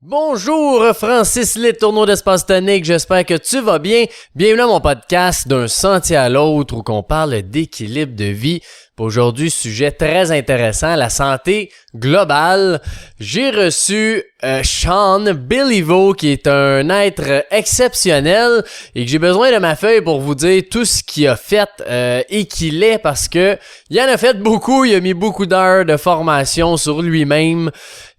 Bonjour Francis Letourneau d'Espace Tonique, j'espère que tu vas bien. Bienvenue à mon podcast d'un sentier à l'autre où on parle d'équilibre de vie. Aujourd'hui, sujet très intéressant, la santé globale. J'ai reçu Sean Béliveau qui est un être exceptionnel et que j'ai besoin de ma feuille pour vous dire tout ce qu'il a fait et qu'il est parce que il en a fait beaucoup, il a mis beaucoup d'heures de formation sur lui-même.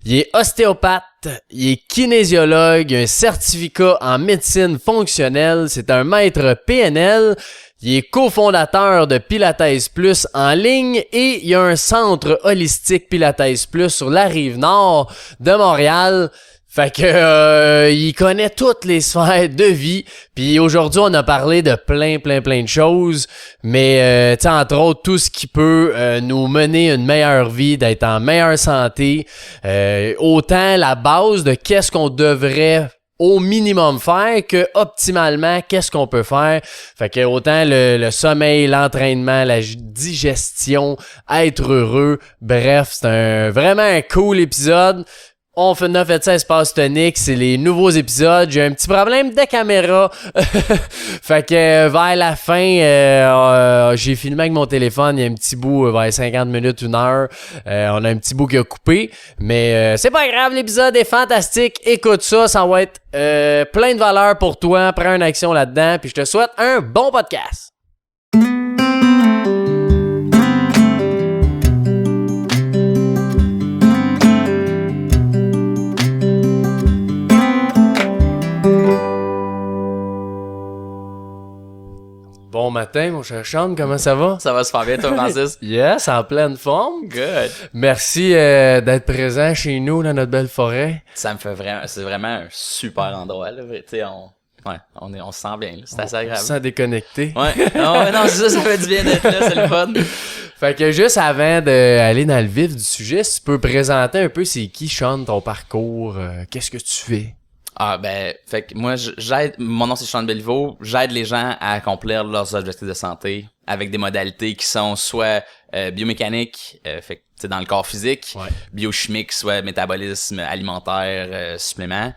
Il est ostéopathe, il est kinésiologue, il a un certificat en médecine fonctionnelle, c'est un maître PNL, il est cofondateur de Pilates Plus en ligne et il y a un centre holistique Pilates Plus sur la rive nord de Montréal. Fait que il connaît toutes les sphères de vie. Puis aujourd'hui, on a parlé de plein de choses, mais tu sais, entre autres tout ce qui peut nous mener une meilleure vie, d'être en meilleure santé, autant la base de qu'est-ce qu'on devrait au minimum faire que optimalement qu'est-ce qu'on peut faire. Fait que autant le sommeil, l'entraînement, la digestion, être heureux, bref, c'est vraiment un cool épisode. On a fait ça Espace Tonique, c'est les nouveaux épisodes. J'ai un petit problème de caméra. Fait que vers la fin, j'ai filmé avec mon téléphone. Il y a un petit bout vers 50 minutes, 1 heure. On a un petit bout qui a coupé. Mais c'est pas grave, l'épisode est fantastique. Écoute ça, ça va être plein de valeur pour toi. Prends une action là-dedans. Puis je te souhaite un bon podcast. Bon matin, mon cher Sean, comment ça va? Ça va super bien, toi, Francis? Yes, en pleine forme. Good. Merci d'être présent chez nous dans notre belle forêt. Ça me fait vraiment... C'est vraiment un super endroit, là. Tu sais, on se sent bien, là. C'est assez agréable. On se sent déconnecté. Ouais. Non, c'est ça fait du bien d'être là, c'est le fun. Fait que juste avant d'aller dans le vif du sujet, si tu peux présenter un peu c'est qui, Sean, ton parcours, qu'est-ce que tu fais? Ah, ben, fait que moi, j'aide, mon nom c'est Sean Béliveau, j'aide les gens à accomplir leurs objectifs de santé avec des modalités qui sont soit biomécaniques, fait que c'est dans le corps physique, ouais. Biochimique, soit métabolisme alimentaire, supplément,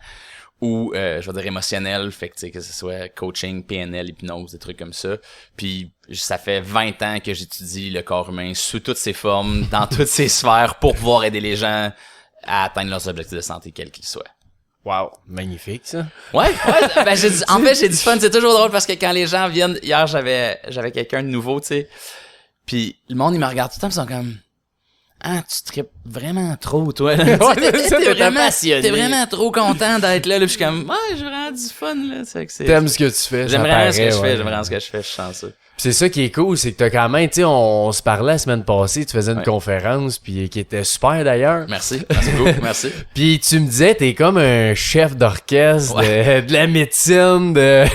ou je veux dire émotionnel, fait que tu sais que ce soit coaching, PNL, hypnose, des trucs comme ça. Puis ça fait 20 ans que j'étudie le corps humain sous toutes ses formes, dans toutes ses sphères, pour pouvoir aider les gens à atteindre leurs objectifs de santé quels qu'ils soient. Wow, magnifique ça. Ouais, ben j'ai du fun, c'est toujours drôle parce que quand les gens viennent, hier j'avais quelqu'un de nouveau, tu sais. Puis le monde il me regarde tout le temps, ils sont comme ah, tu trippes vraiment trop toi. Là. T'es vraiment trop content d'être là, puis je suis comme ouais, j'ai vraiment du fun là, c'est que c'est t'aimes ce que tu fais, j'aime vraiment ce que je fais, j'aime vraiment ce que je fais, je suis chanceux. Pis c'est ça qui est cool, c'est que t'as quand même, tu sais, on se parlait la semaine passée, tu faisais une conférence, puis qui était super d'ailleurs. Merci beaucoup, merci. Puis tu me disais, t'es comme un chef d'orchestre de la médecine, de...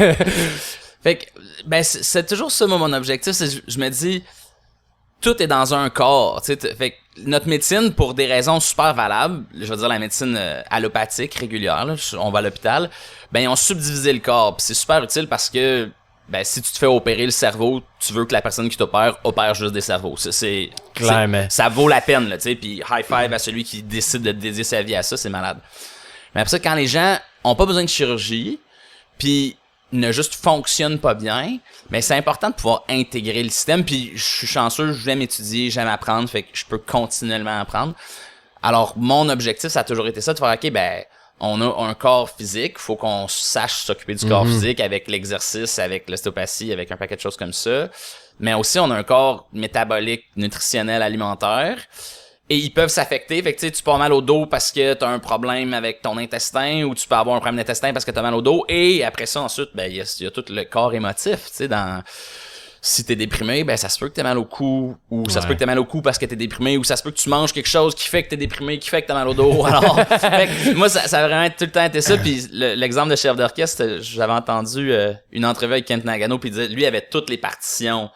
Fait que, ben, c'est toujours ça, mon objectif, c'est je me dis, tout est dans un corps, tu sais, fait que notre médecine, pour des raisons super valables, je veux dire la médecine allopathique, régulière, là, on va à l'hôpital, ben, ils ont subdivisé le corps, pis c'est super utile parce que ben, si tu te fais opérer le cerveau, tu veux que la personne qui t'opère opère juste des cerveaux. Clairement. Ça vaut la peine, là, tu sais. Puis high five à celui qui décide de dédier sa vie à ça, c'est malade. Mais après ça, quand les gens ont pas besoin de chirurgie, puis ne juste fonctionnent pas bien, mais c'est important de pouvoir intégrer le système. Puis je suis chanceux, j'aime étudier, j'aime apprendre, fait que je peux continuellement apprendre. Alors, mon objectif, ça a toujours été ça, de faire, OK, ben, on a un corps physique, faut qu'on sache s'occuper du corps physique avec l'exercice, avec l'ostéopathie, avec un paquet de choses comme ça. Mais aussi, on a un corps métabolique, nutritionnel, alimentaire. Et ils peuvent s'affecter. Fait que tu sais, tu peux avoir mal au dos parce que t'as un problème avec ton intestin, ou tu peux avoir un problème d'intestin parce que t'as mal au dos. Et après ça, ensuite, ben, il y a tout le corps émotif, tu sais, dans... Si t'es déprimé, ben ça se peut que t'aies mal au cou, ou ça se peut que t'aies mal au cou parce que t'es déprimé, ou ça se peut que tu manges quelque chose qui fait que t'es déprimé, qui fait que t'as mal au dos. Alors, fait que moi ça a vraiment tout le temps été ça. Puis l'exemple de chef d'orchestre, j'avais entendu une entrevue avec Kent Nagano, puis il disait lui il avait toutes les partitions.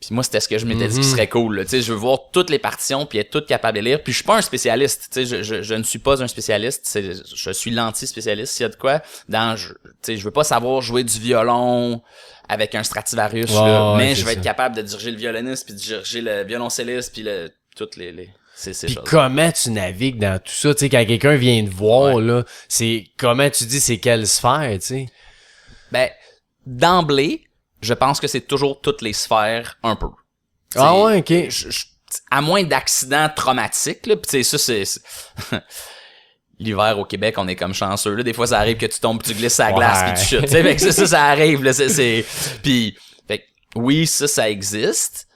Puis moi c'était ce que je m'étais dit qui serait cool. Tu sais, je veux voir toutes les partitions puis être toutes capable de lire. Puis je suis pas un spécialiste. Tu sais, je ne suis pas un spécialiste. Je suis l'anti-spécialiste. S'il y a de quoi, tu sais, je veux pas savoir jouer du violon avec un Stradivarius, là, mais je vais être capable de diriger le violoniste, puis de diriger le violoncelliste, puis toutes les ces Puis choses. comment tu navigues dans tout ça? Tu sais, quand quelqu'un vient te voir, là, c'est comment tu dis c'est quelle sphère, tu sais? Ben, d'emblée, je pense que c'est toujours toutes les sphères un peu. Ah ouais, ok. À moins d'accidents traumatiques, là, pis tu sais, ça, c'est... L'hiver au Québec, on est comme chanceux, là. Des fois, ça arrive que tu tombes, tu glisses à la glace pis tu chutes. Tu sais, fait que ça arrive, là. Puis, fait que, oui, ça existe.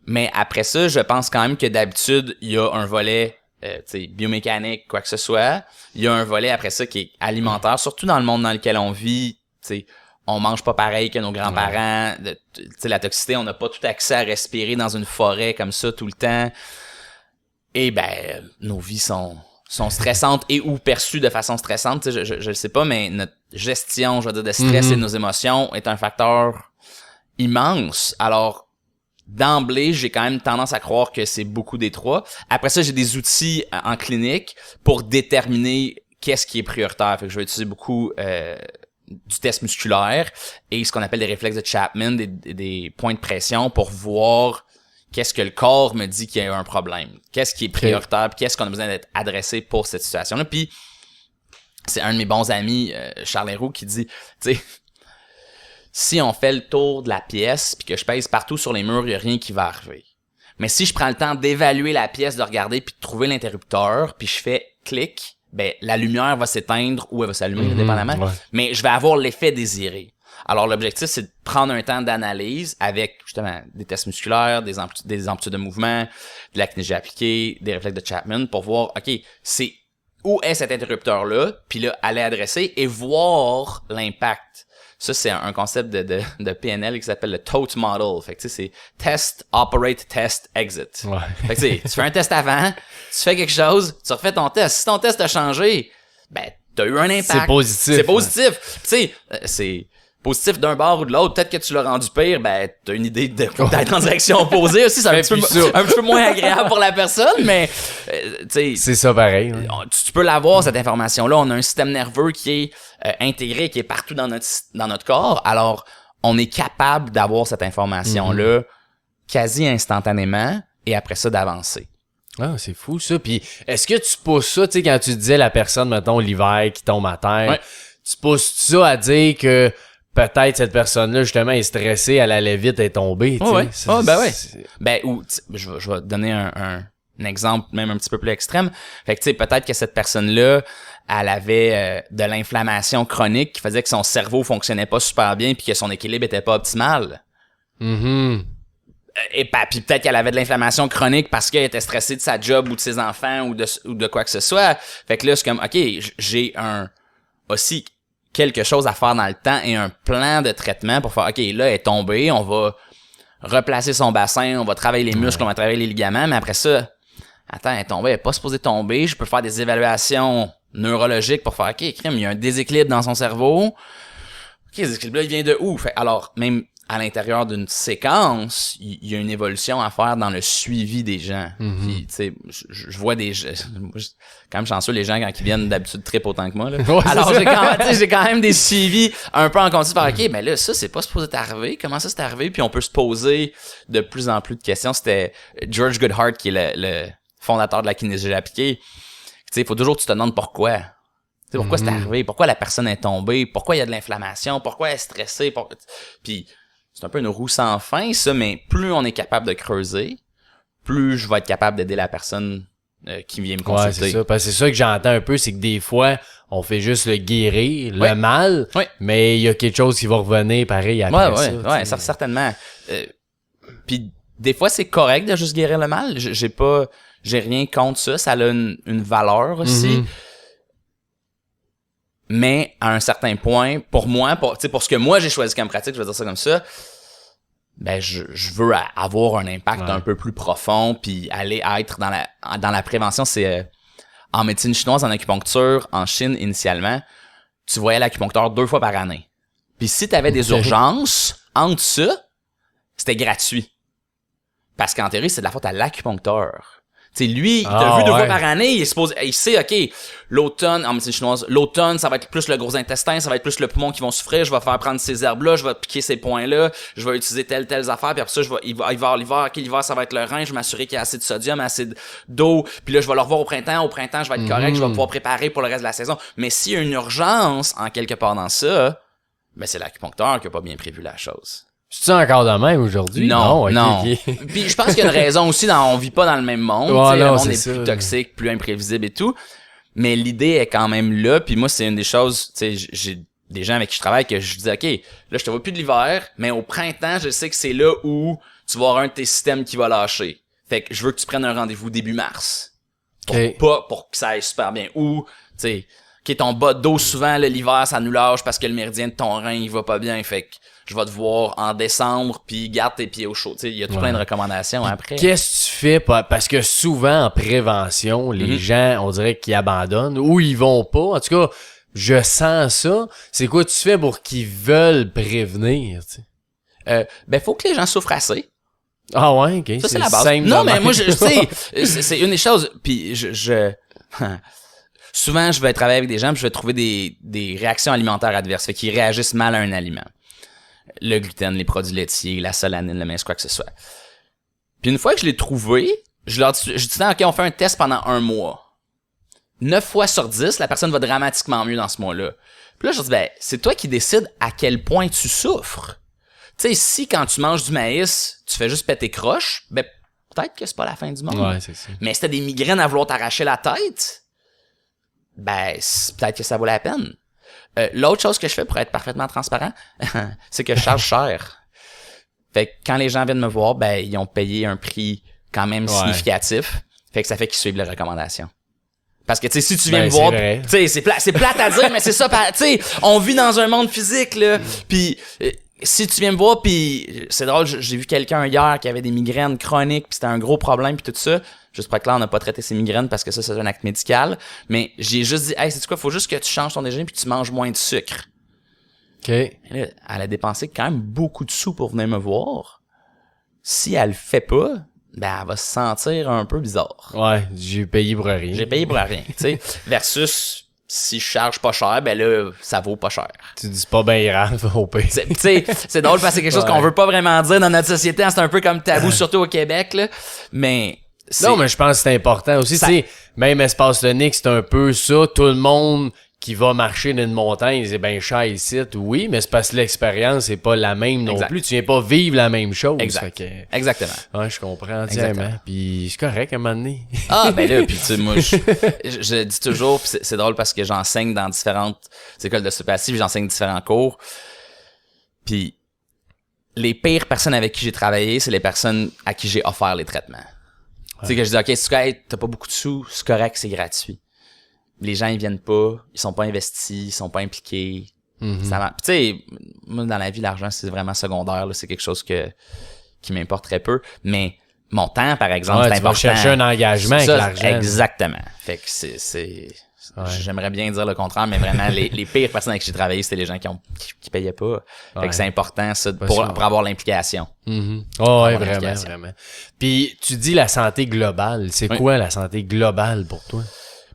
Mais après ça, je pense quand même que d'habitude, il y a un volet, tu sais, biomécanique, quoi que ce soit. Il y a un volet après ça qui est alimentaire, surtout dans le monde dans lequel on vit, tu sais. On mange pas pareil que nos grands-parents. Tu sais, la toxicité, on n'a pas tout accès à respirer dans une forêt comme ça tout le temps. Et ben, nos vies sont stressantes et ou perçues de façon stressante. Tu sais, je le sais pas, mais notre gestion, je veux dire, de stress et de nos émotions est un facteur immense. Alors, d'emblée, j'ai quand même tendance à croire que c'est beaucoup des trois. Après ça, j'ai des outils en clinique pour déterminer qu'est-ce qui est prioritaire. Fait que je vais utiliser beaucoup du test musculaire et ce qu'on appelle des réflexes de Chapman, des points de pression pour voir qu'est-ce que le corps me dit qu'il y a un problème, qu'est-ce qui est prioritaire, puis qu'est-ce qu'on a besoin d'être adressé pour cette situation-là. Puis c'est un de mes bons amis, Charles Héroux, qui dit, tu sais, si on fait le tour de la pièce puis que je pèse partout sur les murs, il n'y a rien qui va arriver. Mais si je prends le temps d'évaluer la pièce, de regarder puis de trouver l'interrupteur, puis je fais clic, ben la lumière va s'éteindre ou elle va s'allumer, indépendamment. Ouais. Mais je vais avoir l'effet désiré. Alors l'objectif, c'est de prendre un temps d'analyse avec justement des tests musculaires, des amplitudes de mouvement, de la kinésie appliquée, des réflexes de Chapman pour voir, OK, c'est où est cet interrupteur-là, puis là, aller adresser et voir l'impact. Ça, c'est un concept de PNL qui s'appelle le TOTE model. Fait que tu sais, c'est Test, Operate, Test, Exit. Ouais. Fait que tu fais un test avant, tu fais quelque chose, tu refais ton test. Si ton test a changé, ben, t'as eu un impact. C'est positif. C'est positif. Tu sais, c'est positif d'un bord ou de l'autre. Peut-être que tu l'as rendu pire, ben, t'as une idée d'être en direction opposée aussi. C'est un petit peu moins agréable pour la personne, mais, tu sais. C'est ça pareil. Ouais. Tu peux l'avoir, cette information-là. On a un système nerveux qui est intégré, qui est partout dans notre corps. Alors, on est capable d'avoir cette information-là quasi instantanément et après ça, d'avancer. Ah, c'est fou ça. Puis, est-ce que tu pousses ça, tu sais, quand tu disais la personne, mettons, l'hiver qui tombe à terre, tu pousses ça à dire que peut-être cette personne-là, justement, est stressée, elle allait vite, elle est tombée, tu sais. Ben ouais. Ben, ou, je vais te donner un exemple même un petit peu plus extrême. Fait que, tu sais, peut-être que cette personne-là, elle avait de l'inflammation chronique qui faisait que son cerveau fonctionnait pas super bien puis que son équilibre était pas optimal. Et puis peut-être qu'elle avait de l'inflammation chronique parce qu'elle était stressée de sa job ou de ses enfants ou de quoi que ce soit. Fait que là, c'est comme, OK, j'ai aussi quelque chose à faire dans le temps et un plan de traitement pour faire, OK, là, elle est tombée, on va replacer son bassin, on va travailler les muscles, on va travailler les ligaments, mais après ça, attends, elle est tombée, elle est pas supposée tomber, je peux faire des évaluations neurologiques pour faire, OK, crème, il y a un déséquilibre dans son cerveau. OK, ce déséquilibre-là, il vient de où? Fait, alors, même à l'intérieur d'une séquence, il y a une évolution à faire dans le suivi des gens. Puis, tu sais, je vois des gens, quand même chanceux, les gens, quand ils viennent d'habitude trip autant que moi, là. Ouais, alors, j'ai quand même des suivis un peu en continu par, OK, mais là, ça, c'est pas supposé t'arriver. Comment ça c'est arrivé? Puis on peut se poser de plus en plus de questions. C'était George Goodhart, qui est le fondateur de la kinésie appliquée. Tu sais, il faut toujours que tu te demandes pourquoi. Tu sais, pourquoi c'est arrivé? Pourquoi la personne est tombée? Pourquoi il y a de l'inflammation? Pourquoi elle est stressée? Puis, c'est un peu une roue sans fin, ça, mais plus on est capable de creuser, plus je vais être capable d'aider la personne qui vient me consulter. Ouais, c'est ça. Parce que c'est ça que j'entends un peu, c'est que des fois, on fait juste le guérir, le mal, mais il y a quelque chose qui va revenir pareil après ça. Ouais, certainement. Puis des fois, c'est correct de juste guérir le mal. J'ai rien contre ça. Ça a une valeur aussi. Mais à un certain point, pour moi, pour ce que moi j'ai choisi comme pratique, je vais dire ça comme ça, ben je veux avoir un impact un peu plus profond, puis aller être dans la prévention. C'est en médecine chinoise, en acupuncture, en Chine initialement, tu voyais l'acupuncteur 2 fois par année. Puis si tu avais des urgences entre ça, c'était gratuit. Parce qu'en théorie, c'est de la faute à l'acupuncteur. sais, lui, il t'a vu 2 fois par année, il sait, OK, l'automne, en médecine chinoise, l'automne, ça va être plus le gros intestin, ça va être plus le poumon qui vont souffrir, je vais faire prendre ces herbes-là, je vais piquer ces points-là, je vais utiliser telles affaires, puis après ça, il va y avoir l'hiver, OK, l'hiver, ça va être le rein, je vais m'assurer qu'il y a assez de sodium, assez d'eau, puis là, je vais le revoir au printemps, je vais être correct, je vais pouvoir préparer pour le reste de la saison. Mais s'il y a une urgence, en quelque part dans ça, ben c'est l'acupuncteur qui a pas bien prévu la chose. C'est encore de même aujourd'hui? Non. Okay. Puis je pense qu'il y a une raison aussi, on vit pas dans le même monde. Le monde est plus toxique, plus imprévisible et tout. Mais l'idée est quand même là. Puis moi, c'est une des choses, j'ai des gens avec qui je travaille que je dis, OK, là, je te vois plus de l'hiver, mais au printemps, je sais que c'est là où tu vas avoir un de tes systèmes qui va lâcher. Fait que je veux que tu prennes un rendez-vous début mars. Pour que ça aille super bien. Ou, tu sais, ton bas d'eau, souvent, l'hiver, ça nous lâche parce que le méridien de ton rein, il va pas bien. Fait que je vais te voir en décembre, puis garde tes pieds au chaud. Tu sais, il y a tout plein de recommandations après. Qu'est-ce que tu fais? Parce que souvent, en prévention, les gens, on dirait qu'ils abandonnent ou ils vont pas. En tout cas, je sens ça. C'est quoi tu fais pour qu'ils veulent prévenir? Tu sais? Ben, faut que les gens souffrent assez. Ah ouais, OK. Ça, c'est la base. Non, mais moi, tu sais, c'est une des choses. Puis souvent, je vais travailler avec des gens, puis je vais trouver des réactions alimentaires adverses, fait qu'ils réagissent mal à un aliment. Le gluten, les produits laitiers, la solanine, le mince, quoi que ce soit. Puis une fois que je l'ai trouvé, je dis, OK, on fait un test pendant 1 mois. 9 fois sur 10, la personne va dramatiquement mieux dans ce mois-là. Puis là, je dis, ben, c'est toi qui décides à quel point tu souffres. Tu sais, si quand tu manges du maïs, tu fais juste péter croche, ben, peut-être que c'est pas la fin du monde. Ouais, c'est ça. Mais si t'as des migraines à vouloir t'arracher la tête, ben, peut-être que ça vaut la peine. L'autre chose que je fais pour être parfaitement transparent, c'est que je charge cher. Fait que quand les gens viennent me voir, ben, ils ont payé un prix quand même significatif. Fait que ça fait qu'ils suivent les recommandations. Parce que, tu sais, si tu viens me voir, tu sais, c'est plate à dire, mais c'est ça, tu sais, on vit dans un monde physique, là. Puis si tu viens me voir, puis c'est drôle, j'ai vu quelqu'un hier qui avait des migraines chroniques, puis c'était un gros problème, puis tout ça. Juste pour être clair, on n'a pas traité ses migraines parce que ça, c'est un acte médical. Mais j'ai juste dit, hey, sais-tu quoi, faut juste que tu changes ton déjeuner puis que tu manges moins de sucre. OK. Là, elle a dépensé quand même beaucoup de sous pour venir me voir. Si elle le fait pas, ben, elle va se sentir un peu bizarre. Ouais, j'ai payé pour rien. J'ai payé pour rien, tu sais. Versus, si je charge pas cher, ben là, ça vaut pas cher. Tu dis pas bien grave, au pire. Tu sais, c'est drôle parce que c'est quelque chose qu'on veut pas vraiment dire dans notre société. Hein, c'est un peu comme tabou, surtout au Québec, là. Mais... Non, mais je pense que c'est important aussi. Tu sais, même Espace Tonique, c'est un peu ça. Tout le monde qui va marcher dans une montagne, c'est bien cher ici, oui, mais c'est parce que l'expérience c'est pas la même non plus. Tu viens pas vivre la même chose. Exact. Fait que, exactement. Ouais, je comprends entièrement. Puis c'est correct à un moment donné. Ah, ben là, puis tu sais, moi, je dis toujours, pis c'est drôle parce que j'enseigne dans différentes écoles d'ostéopathie, puis j'enseigne différents cours. Puis les pires personnes avec qui j'ai travaillé, c'est les personnes à qui j'ai offert les traitements. Tu sais, que je dis, OK, si t'as pas beaucoup de sous, c'est correct, c'est gratuit. Les gens, ils viennent pas, ils sont pas investis, ils sont pas impliqués. Tu sais, moi, dans la vie, l'argent, c'est vraiment secondaire, là, c'est quelque chose qui m'importe très peu. Mais mon temps, par exemple, c'est important. Tu vas chercher un engagement avec l'argent. Exactement. Fait que c'est j'aimerais bien dire le contraire, mais vraiment, les pires personnes avec qui j'ai travaillé, c'était les gens qui payaient pas. Fait que c'est important, ça, pour avoir l'implication. Oh, ouais, vraiment. Puis, tu dis la santé globale. C'est quoi la santé globale pour toi?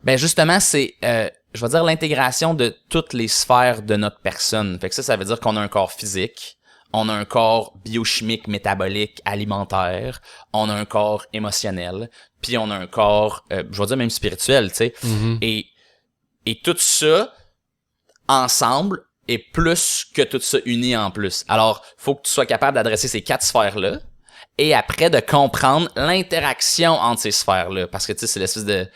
Ben, justement, c'est, je vais dire l'intégration de toutes les sphères de notre personne. Fait que ça veut dire qu'on a un corps physique, on a un corps biochimique, métabolique, alimentaire, on a un corps émotionnel, puis on a un corps, je vais dire même spirituel, tu sais. Et tout ça, ensemble, est plus que tout ça uni en plus. Alors, faut que tu sois capable d'adresser ces 4 sphères-là, et après de comprendre l'interaction entre ces sphères-là. Parce que, tu sais, c'est l'espèce de...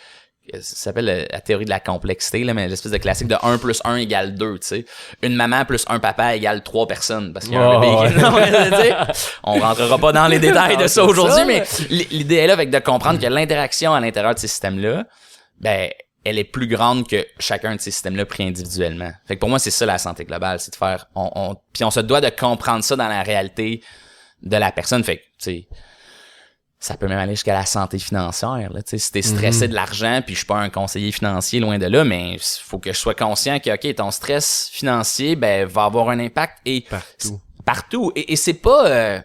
Ça s'appelle la théorie de la complexité, là, mais l'espèce de classique de 1 plus 1 égale 2, tu sais. Une maman plus un papa égale 3 personnes, parce qu'il y a un bébé. Non, on rentrera pas dans les détails de ça aujourd'hui, mais l'idée est là avec de comprendre que l'interaction à l'intérieur de ces systèmes-là, ben, elle est plus grande que chacun de ces systèmes-là pris individuellement. Fait que pour moi, c'est ça la santé globale, c'est de faire, puis on se doit de comprendre ça dans la réalité de la personne. Fait que, tu sais, ça peut même aller jusqu'à la santé financière, là. Tu sais, si t'es stressé de l'argent, puis je suis pas un conseiller financier loin de là, mais faut que je sois conscient que, OK, ton stress financier, ben, va avoir un impact partout. Et c'est pas,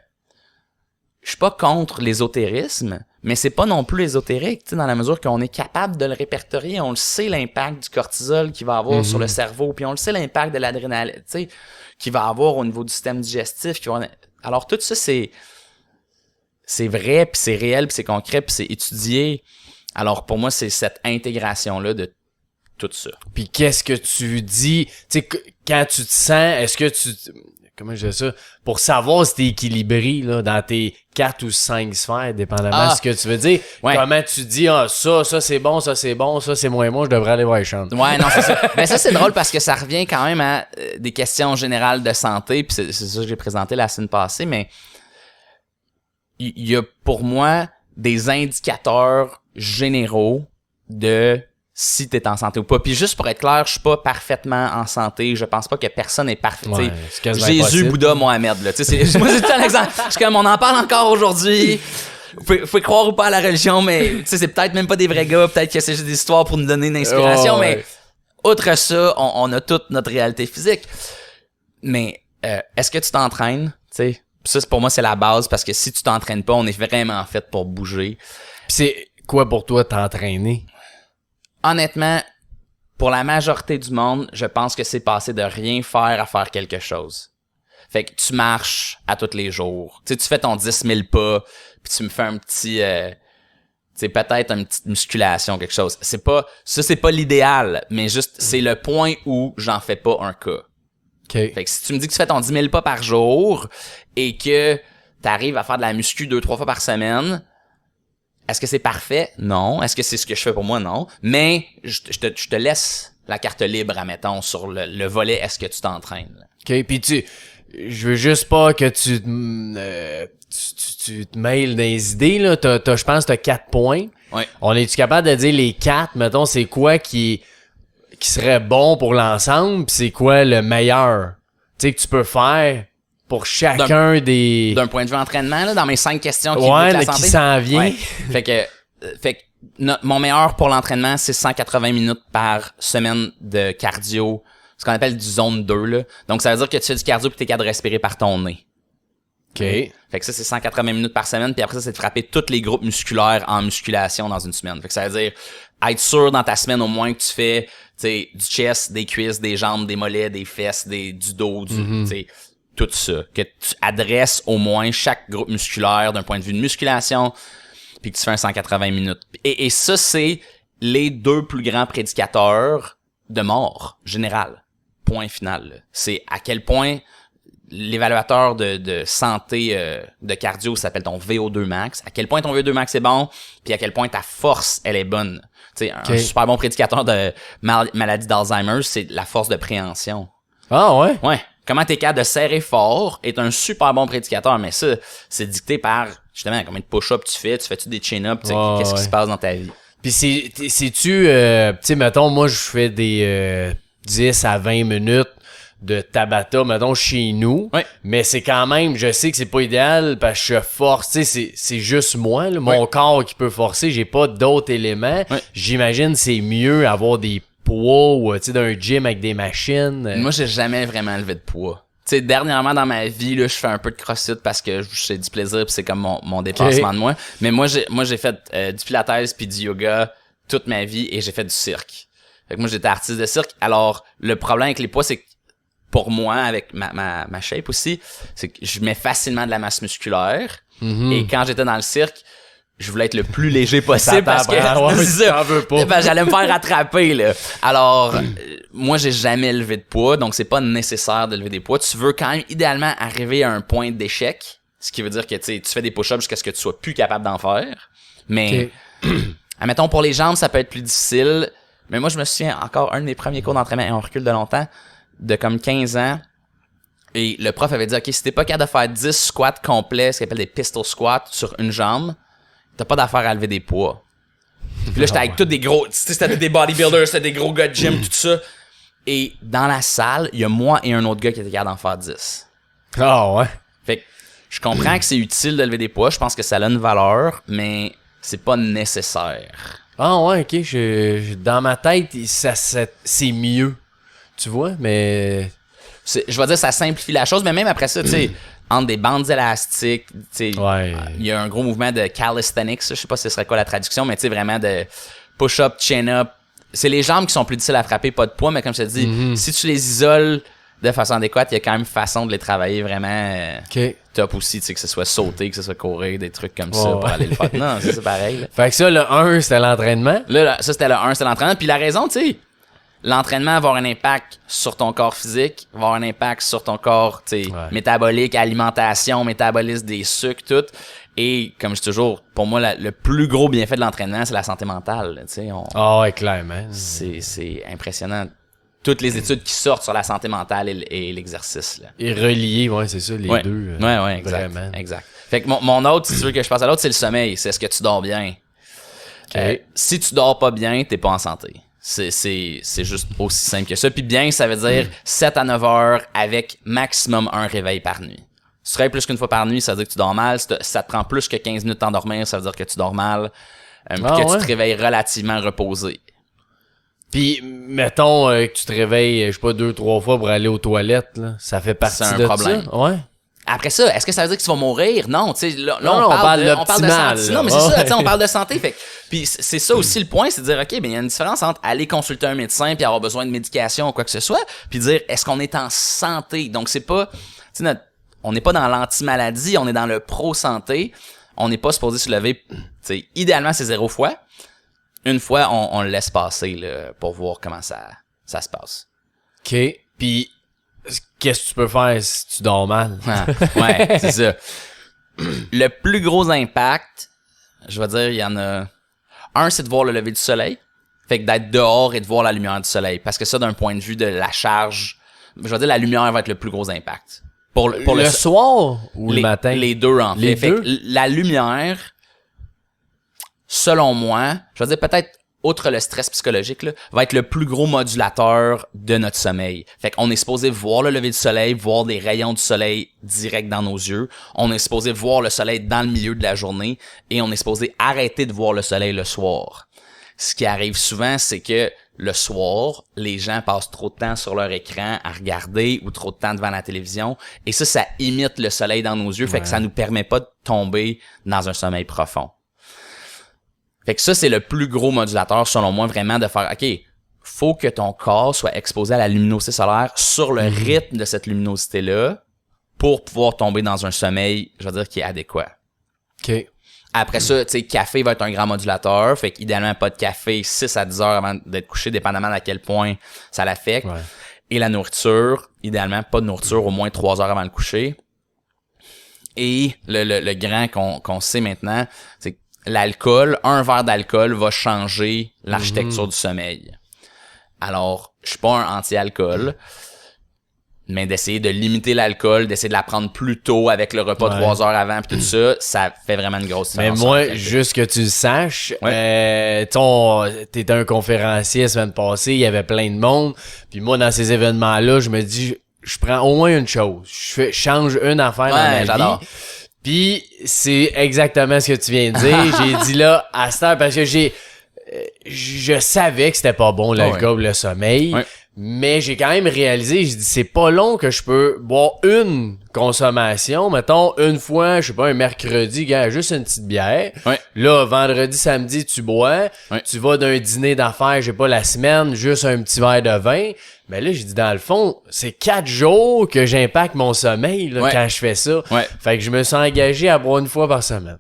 je suis pas contre l'ésotérisme, mais c'est pas non plus ésotérique, tu sais, dans la mesure qu'on est capable de le répertorier, on le sait l'impact du cortisol qu'il va avoir sur le cerveau, puis on le sait l'impact de l'adrénaline, tu sais, qu'il va avoir au niveau du système digestif. Alors tout ça, c'est vrai, puis c'est réel, puis c'est concret, puis c'est étudié. Alors pour moi, c'est cette intégration-là de tout ça. Puis qu'est-ce que tu dis, tu sais, quand tu te sens, est-ce que comment je dis ça, pour savoir si t'es équilibré là, dans tes 4 ou 5 sphères, dépendamment de ce que tu veux dire, comment tu dis, ça c'est bon, ça c'est bon, ça c'est moins bon, je devrais aller voir les chambres. Ouais, non, c'est ça. Mais ça, c'est drôle parce que ça revient quand même à des questions générales de santé, puis c'est ça que j'ai présenté la semaine passée, mais il y a pour moi des indicateurs généraux de si t'es en santé ou pas. Puis juste pour être clair, je suis pas parfaitement en santé. Je pense pas que personne est parfait. Ouais, Jésus, impossible. Bouddha, Mohamed. Là. Moi, c'est tout un exemple. Je suis comme, on en parle encore aujourd'hui. Faut croire ou pas à la religion, mais c'est peut-être même pas des vrais gars. Peut-être que c'est juste des histoires pour nous donner une inspiration. Mais outre ça, on a toute notre réalité physique. Mais est-ce que tu t'entraînes? T'sais? Ça, pour moi, c'est la base, parce que si tu t'entraînes pas, on est vraiment fait pour bouger. Puis c'est quoi pour toi t'entraîner? Honnêtement, pour la majorité du monde, je pense que c'est passé de rien faire à faire quelque chose. Fait que tu marches à tous les jours. Tu sais, tu fais ton 10 000 pas, puis tu me fais un petit... tu sais, peut-être une petite musculation, quelque chose. C'est pas l'idéal, mais juste, c'est le point où j'en fais pas un cas. Okay. Fait que si tu me dis que tu fais ton 10 000 pas par jour et que t'arrives à faire de la muscu 2-3 fois par semaine, est-ce que c'est parfait? Non. Est-ce que c'est ce que je fais pour moi? Non. Mais je te laisse la carte libre, admettons, sur le volet est-ce que tu t'entraînes. OK, puis je veux juste pas que tu te mêles dans les idées, là. Je pense que t'as 4 points. Ouais. On est-tu capable de dire les 4, mettons, c'est quoi qui serait bon pour l'ensemble, pis c'est quoi le meilleur, tu sais, que tu peux faire pour chacun des... D'un point de vue entraînement, là, dans mes 5 questions qui la santé. Qui s'en vient. Ouais. Fait que mon meilleur pour l'entraînement, c'est 180 minutes par semaine de cardio, ce qu'on appelle du zone 2, là. Donc, ça veut dire que tu fais du cardio pis t'es capable de respirer par ton nez. OK. Fait que ça, c'est 180 minutes par semaine, puis après ça, c'est de frapper tous les groupes musculaires en musculation dans une semaine. Fait que ça veut dire être sûr dans ta semaine au moins que tu fais, tu sais, du chest, des cuisses, des jambes, des mollets, des fesses, du dos, tu sais, tout ça. Que tu adresses au moins chaque groupe musculaire d'un point de vue de musculation, puis que tu fais un 180 minutes. Et ça, c'est les 2 plus grands prédicateurs de mort générale. Point final. Là. C'est à quel point l'évaluateur de santé de cardio s'appelle ton VO2 max. À quel point ton VO2 max est bon, puis à quel point ta force, elle est bonne. Tu sais, un super bon prédicateur de maladie d'Alzheimer, c'est la force de préhension. Ah ouais? Ouais. Comment t'es capable de serrer fort est un super bon prédicateur, mais ça, c'est dicté par, justement, combien de push-ups tu fais-tu des chin-ups, qu'est-ce qui se passe dans ta vie. Puis c'est-tu, tu sais, mettons, moi, je fais des 10 à 20 minutes de Tabata, mettons, chez nous. Ouais. Mais c'est quand même, je sais que c'est pas idéal parce que je force, tu sais, c'est juste moi, là, mon corps qui peut forcer, j'ai pas d'autres éléments. Ouais. J'imagine c'est mieux avoir des poids ou, tu sais, d'un gym avec des machines. Moi, j'ai jamais vraiment levé de poids. Tu sais, dernièrement dans ma vie, là, je fais un peu de CrossFit parce que c'est du plaisir pis c'est comme mon dépassement de moi. Mais moi, j'ai fait du pilates puis du yoga toute ma vie et j'ai fait du cirque. Fait que moi, j'étais artiste de cirque. Alors, le problème avec les poids, c'est que pour moi, avec ma shape aussi, c'est que je mets facilement de la masse musculaire. Mm-hmm. Et quand j'étais dans le cirque, je voulais être le plus léger possible parce que j'allais me faire rattraper, là. Alors, moi, j'ai jamais levé de poids, donc c'est pas nécessaire de lever des poids. Tu veux quand même idéalement arriver à un point d'échec, ce qui veut dire que tu fais des push-ups jusqu'à ce que tu sois plus capable d'en faire. Mais, admettons, pour les jambes, ça peut être plus difficile. Mais moi, je me souviens encore un de mes premiers cours d'entraînement, et on recule de longtemps, de comme 15 ans. Et le prof avait dit, OK, si t'es pas capable de faire 10 squats complets, ce qu'on appelle des pistol squats sur une jambe, t'as pas d'affaire à lever des poids. Puis là, j'étais avec tous des gros, tu sais, c'était des bodybuilders, c'était des gros gars de gym, tout ça. Et dans la salle, il y a moi et un autre gars qui étaient capables d'en faire 10. Ah ouais. Fait que je comprends que c'est utile de lever des poids, je pense que ça a une valeur, mais c'est pas nécessaire. Ah ouais, ok. Dans ma tête, c'est mieux. Tu vois, mais... je vais dire, ça simplifie la chose, mais même après ça, tu sais, entre des bandes élastiques, tu sais, il y a un gros mouvement de calisthenics, je sais pas si ce serait quoi la traduction, mais tu sais, vraiment de push-up, chin-up. C'est les jambes qui sont plus difficiles à frapper, pas de poids, mais comme je te dis, si tu les isoles de façon adéquate, il y a quand même façon de les travailler vraiment top aussi, tu sais, que ce soit sauter, que ce soit courir, des trucs comme ça pour aller le faire. Non, c'est pareil. Là. Fait que ça, le 1, c'était l'entraînement. Là, ça, c'était le 1, c'était l'entraînement. Puis la raison, tu sais, l'entraînement va avoir un impact sur ton corps physique, va avoir un impact sur ton corps, tu sais, métabolique, alimentation, métabolisme des sucres, tout. Et, comme je dis toujours, pour moi, le plus gros bienfait de l'entraînement, c'est la santé mentale, tu sais. Ouais, clairement. C'est impressionnant. Toutes les études qui sortent sur la santé mentale et l'exercice, là. Et relié, ouais, c'est ça, les deux. Ouais, exact. Vraiment. Exact. Fait que mon autre, si tu veux que je passe à l'autre, c'est le sommeil. C'est est-ce que tu dors bien? Si tu dors pas bien, t'es pas en santé. C'est juste aussi simple que ça. Puis bien, ça veut dire 7 à 9 heures avec maximum un réveil par nuit. Si tu travailles plus qu'une fois par nuit, ça veut dire que tu dors mal. Si ça te prend plus que 15 minutes d'endormir, ça veut dire que tu dors mal. Puis que tu te réveilles relativement reposé. Puis, mettons que tu te réveilles, je sais pas, 2-3 fois pour aller aux toilettes, là. Ça fait partie de problème. Ça? Ouais. Après ça, est-ce que ça veut dire que tu vas mourir? Non, tu sais, là, on parle de santé. Non, mais c'est ça, tu sais, on parle de santé. Fait puis c'est ça aussi le point, c'est de dire, OK, ben il y a une différence entre aller consulter un médecin puis avoir besoin de médication ou quoi que ce soit, puis dire, est-ce qu'on est en santé? Donc, c'est pas, tu sais, on n'est pas dans l'anti-maladie, on est dans le pro-santé. On n'est pas supposé se lever, tu sais, idéalement, c'est 0 fois. Une fois, on le laisse passer là, pour voir comment ça se passe. OK. Puis, qu'est-ce que tu peux faire si tu dors mal? Ouais, c'est ça. Le plus gros impact, je vais dire, il y en a... Un, c'est de voir le lever du soleil. Fait que d'être dehors et de voir la lumière du soleil. Parce que ça, d'un point de vue de la charge, je vais dire, la lumière va être le plus gros impact. Pour le soir ou le matin? Les deux, en fait. Fait que la lumière... Selon moi, je veux dire peut-être outre le stress psychologique, là, va être le plus gros modulateur de notre sommeil. Fait qu'on est supposé voir le lever du soleil, voir des rayons du soleil direct dans nos yeux. On est supposé voir le soleil dans le milieu de la journée et on est supposé arrêter de voir le soleil le soir. Ce qui arrive souvent, c'est que le soir, les gens passent trop de temps sur leur écran à regarder ou trop de temps devant la télévision et ça imite le soleil dans nos yeux, fait que ça nous permet pas de tomber dans un sommeil profond. Fait que ça, c'est le plus gros modulateur, selon moi, vraiment de faire, OK, faut que ton corps soit exposé à la luminosité solaire sur le rythme de cette luminosité-là pour pouvoir tomber dans un sommeil, je veux dire, qui est adéquat. OK. Après ça, tu sais, café va être un grand modulateur. Fait qu'idéalement, pas de café 6 à 10 heures avant d'être couché, dépendamment à quel point ça l'affecte. Ouais. Et la nourriture, idéalement, pas de nourriture au moins 3 heures avant le coucher. Et le grand qu'on sait maintenant, c'est que l'alcool, un verre d'alcool va changer l'architecture du sommeil. Alors, je suis pas un anti-alcool, mais d'essayer de limiter l'alcool, d'essayer de la prendre plus tôt avec le repas 3 heures avant pis tout ça, ça fait vraiment une grosse différence. Mais moi, juste que tu le saches, t'étais un conférencier la semaine passée, il y avait plein de monde, puis moi, dans ces événements-là, je me dis, je prends au moins une chose, je change une affaire dans ma vie. Puis c'est exactement ce que tu viens de dire. J'ai dit là à cette heure parce que je savais que c'était pas bon l'alcool, le sommeil, mais j'ai quand même réalisé, j'ai dit c'est pas long que je peux boire une consommation, mettons une fois, je sais pas, un mercredi, juste une petite bière. Là, vendredi, samedi, tu bois, tu vas d'un dîner d'affaires, j'ai pas la semaine, juste un petit verre de vin. Mais là, j'ai dit, dans le fond, c'est 4 jours que j'impacte mon sommeil là, quand je fais ça. Fait que je me suis engagé à boire une fois par semaine.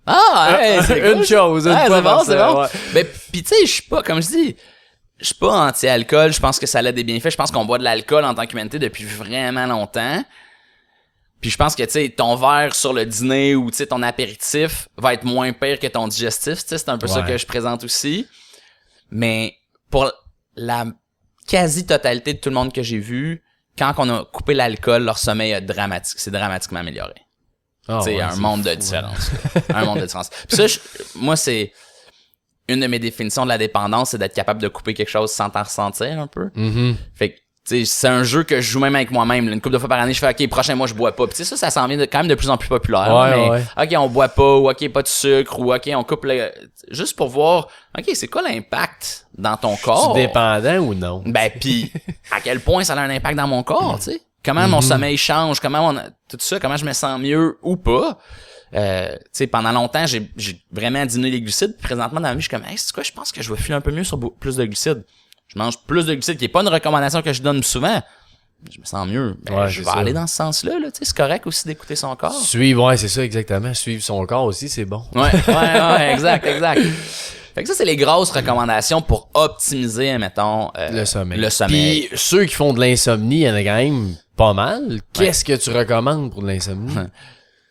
C'est une chose, une fois par semaine. C'est bon. Mais pis tu sais, je suis pas, comme je dis, je suis pas anti-alcool. Je pense que ça a des bienfaits. Je pense qu'on boit de l'alcool en tant qu'humanité depuis vraiment longtemps. Puis je pense que, tu sais, ton verre sur le dîner ou, tu sais, ton apéritif va être moins pire que ton digestif. Tu sais, c'est un peu ça que je présente aussi. Mais pour la quasi-totalité de tout le monde que j'ai vu, quand on a coupé l'alcool, leur sommeil c'est dramatiquement amélioré. C'est un monde de différence. Un monde de différence. Puis ça, moi, c'est une de mes définitions de la dépendance, c'est d'être capable de couper quelque chose sans t'en ressentir un peu. Fait que, tu sais, c'est un jeu que je joue même avec moi-même. Une couple de fois par année, je fais OK, prochain mois, je bois pas. Puis tu sais, ça s'en vient quand même de plus en plus populaire. OK, on boit pas, ou OK, pas de sucre, ou OK, on coupe juste pour voir, OK, c'est quoi l'impact dans ton corps? Tu es dépendant ou non? Ben, pis à quel point ça a un impact dans mon corps, tu sais? comment mon sommeil change, tout ça, comment je me sens mieux ou pas. Tu sais, pendant longtemps, j'ai vraiment diminué les glucides. Présentement, dans ma vie, je suis comme, hey, c'est quoi, je pense que je vais filer un peu mieux sur plus de glucides. Je mange plus de glucides, qui est pas une recommandation que je donne souvent. Je me sens mieux. Ben, je vais aller dans ce sens-là, là. Tu sais, c'est correct aussi d'écouter son corps. Suivre, c'est ça, exactement. Suivre son corps aussi, c'est bon. Ouais, exact. Fait que ça, c'est les grosses recommandations pour optimiser, mettons, le sommeil. Puis ceux qui font de l'insomnie, il y en a quand même pas mal. Qu'est-ce que tu recommandes pour de l'insomnie?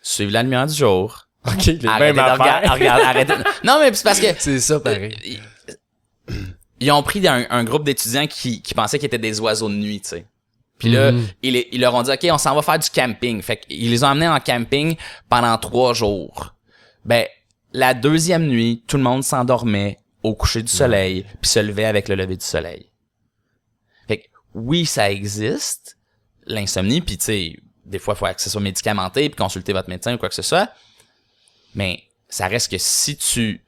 Suivre la lumière du jour. OK, arrêtez. Arrêtez. Non, mais c'est parce que... C'est ça, pareil. Ils ont pris un groupe d'étudiants qui pensaient qu'ils étaient des oiseaux de nuit, tu sais. Puis là, ils leur ont dit, OK, on s'en va faire du camping. Fait qu'ils les ont amenés en camping pendant 3 jours. Ben, la 2e nuit, tout le monde s'endormait au coucher du soleil puis se levait avec le lever du soleil. Fait que, oui, ça existe, l'insomnie, puis tu sais, des fois, il faut que ce soit médicamenté puis consulter votre médecin ou quoi que ce soit. Mais ça reste que si tu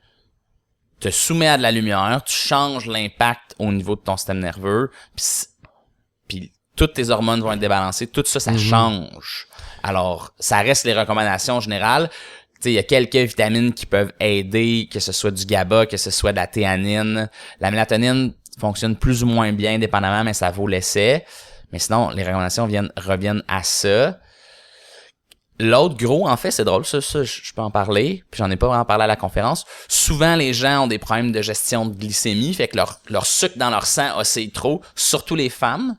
te soumets à de la lumière, tu changes l'impact au niveau de ton système nerveux, puis toutes tes hormones vont être débalancées, tout ça, ça change. Alors, ça reste les recommandations générales. Tu sais, il y a quelques vitamines qui peuvent aider, que ce soit du GABA, que ce soit de la théanine. La mélatonine fonctionne plus ou moins bien, dépendamment, mais ça vaut l'essai. Mais sinon, les recommandations reviennent à ça. L'autre gros, en fait, c'est drôle, ça je peux en parler, puis j'en ai pas vraiment parlé à la conférence. Souvent, les gens ont des problèmes de gestion de glycémie, fait que leur sucre dans leur sang oscille trop, surtout les femmes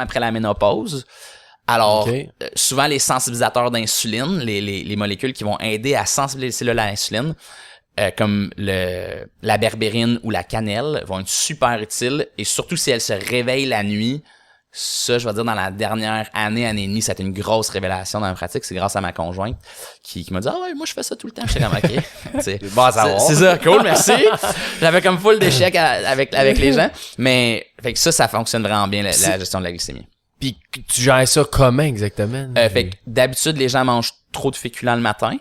après la ménopause. Alors, souvent, les sensibilisateurs d'insuline, les molécules qui vont aider à sensibiliser les cellules à l'insuline, comme la berbérine ou la cannelle, vont être super utiles, et surtout si elles se réveillent la nuit. Ça, je vais dire, dans la dernière année et demie, ça a été une grosse révélation dans ma pratique. C'est grâce à ma conjointe qui m'a dit « Ah ouais, moi, je fais ça tout le temps. » J'étais comme « OK. » C'est ça, cool, merci. J'avais comme full d'échecs avec les gens. Mais fait que ça fonctionne vraiment bien, la gestion de la glycémie. Puis tu gères ça comment exactement? Fait que d'habitude, les gens mangent trop de féculents le matin.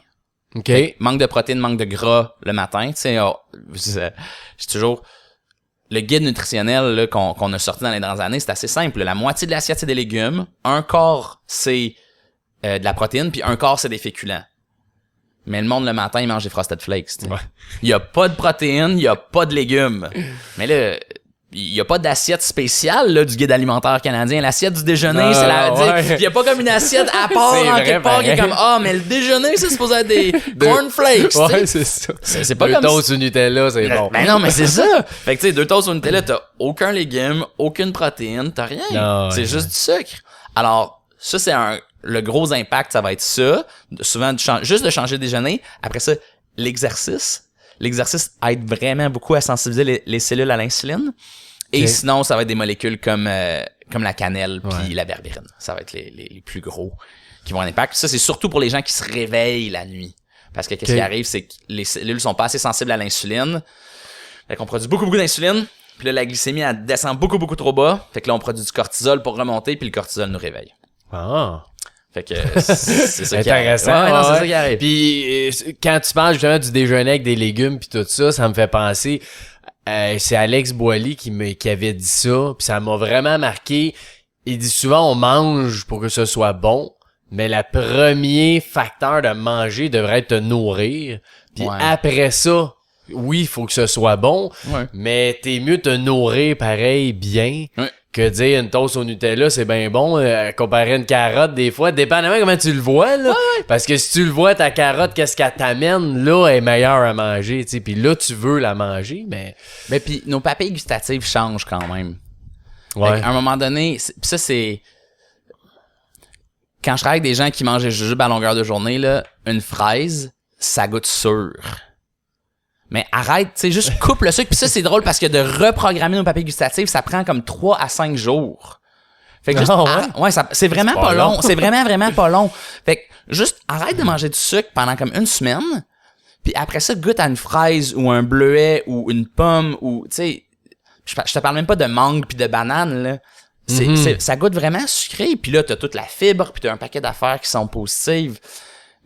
OK. Manque de protéines, manque de gras le matin. Tu sais, j'ai toujours... Le guide nutritionnel là, qu'on a sorti dans les dernières années, c'est assez simple. La moitié de l'assiette, c'est des légumes. Un quart, c'est de la protéine. Puis un quart, c'est des féculents. Mais le monde, le matin, il mange des Frosted Flakes. Ouais. Il y a pas de protéines, il y a pas de légumes. Mais là, il y a pas d'assiette spéciale là, du guide alimentaire canadien. L'assiette du déjeuner, c'est il y a pas comme une assiette à part en quelque part qui est comme mais le déjeuner, c'est supposé être des cornflakes. Ouais, c'est ça. C'est pas 2 comme toasts au Nutella, c'est bon. Ben non, mais c'est ça. Fait que tu sais, 2 toasts au Nutella, t'as aucun légume, aucune protéine, t'as rien. Non, c'est juste du sucre. Alors, ça c'est le gros impact, ça va être ça. Souvent juste de changer de déjeuner. Après ça, l'exercice. L'exercice aide vraiment beaucoup à sensibiliser les cellules à l'insuline. Et sinon, ça va être des molécules comme la cannelle puis la berbérine. Ça va être les plus gros qui vont avoir un impact. Ça, c'est surtout pour les gens qui se réveillent la nuit. Parce que qu'est-ce qui arrive, c'est que les cellules sont pas assez sensibles à l'insuline. Fait qu'on produit beaucoup d'insuline. Puis là, la glycémie, elle descend beaucoup trop bas. Fait que là, on produit du cortisol pour remonter, puis le cortisol nous réveille. Ah! Fait que c'est ça qui arrive. Intéressant. C'est ça qui arrive. Puis quand tu parles justement du déjeuner avec des légumes puis tout ça, ça me fait penser... c'est Alex Boily qui avait dit ça, puis ça m'a vraiment marqué. Il dit souvent on mange pour que ce soit bon, mais le premier facteur de manger devrait être te nourrir. Puis après ça, oui, il faut que ce soit bon, mais t'es mieux te nourrir pareil bien que dire une toast au Nutella, c'est bien bon, comparé à une carotte des fois, dépendamment comment tu le vois, là. Parce que si tu le vois, ta carotte, qu'est-ce qu'elle t'amène, là, elle est meilleure à manger, tu sais. Puis là, tu veux la manger, mais... Mais puis nos papilles gustatives changent quand même. Ouais. À un moment donné, pis ça, c'est... Quand je travaille avec des gens qui mangent des jujubes à longueur de journée, là, une fraise, ça goûte sûr. Mais arrête, tu sais, juste coupe le sucre. Puis ça, c'est drôle parce que de reprogrammer nos papilles gustatives, ça prend comme 3 à 5 jours. Fait que juste, c'est vraiment pas long. C'est vraiment pas long. Fait que juste arrête de manger du sucre pendant comme 1 semaine. Puis après ça, goûte à une fraise ou un bleuet ou une pomme ou, tu sais, je te parle même pas de mangue puis de banane, là. Ça goûte vraiment sucré. Puis là, t'as toute la fibre puis t'as un paquet d'affaires qui sont positives.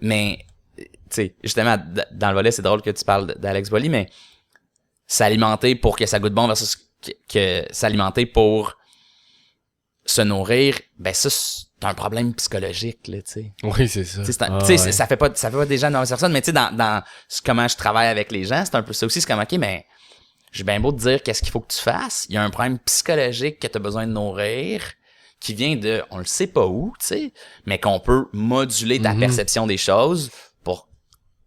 Mais... tu sais, justement, dans le volet, c'est drôle que tu parles d'Alex Boily, mais s'alimenter pour que ça goûte bon versus que s'alimenter pour se nourrir, ben ça, t'as un problème psychologique, là, tu sais. Oui, c'est ça. Ça fait pas déjà dans personne, mais tu sais, dans comment je travaille avec les gens, c'est un peu ça aussi. C'est comme, OK, mais j'ai bien beau te dire qu'est-ce qu'il faut que tu fasses. Il y a un problème psychologique que t'as besoin de nourrir, qui vient de, on le sait pas où, tu sais, mais qu'on peut moduler ta perception des choses pour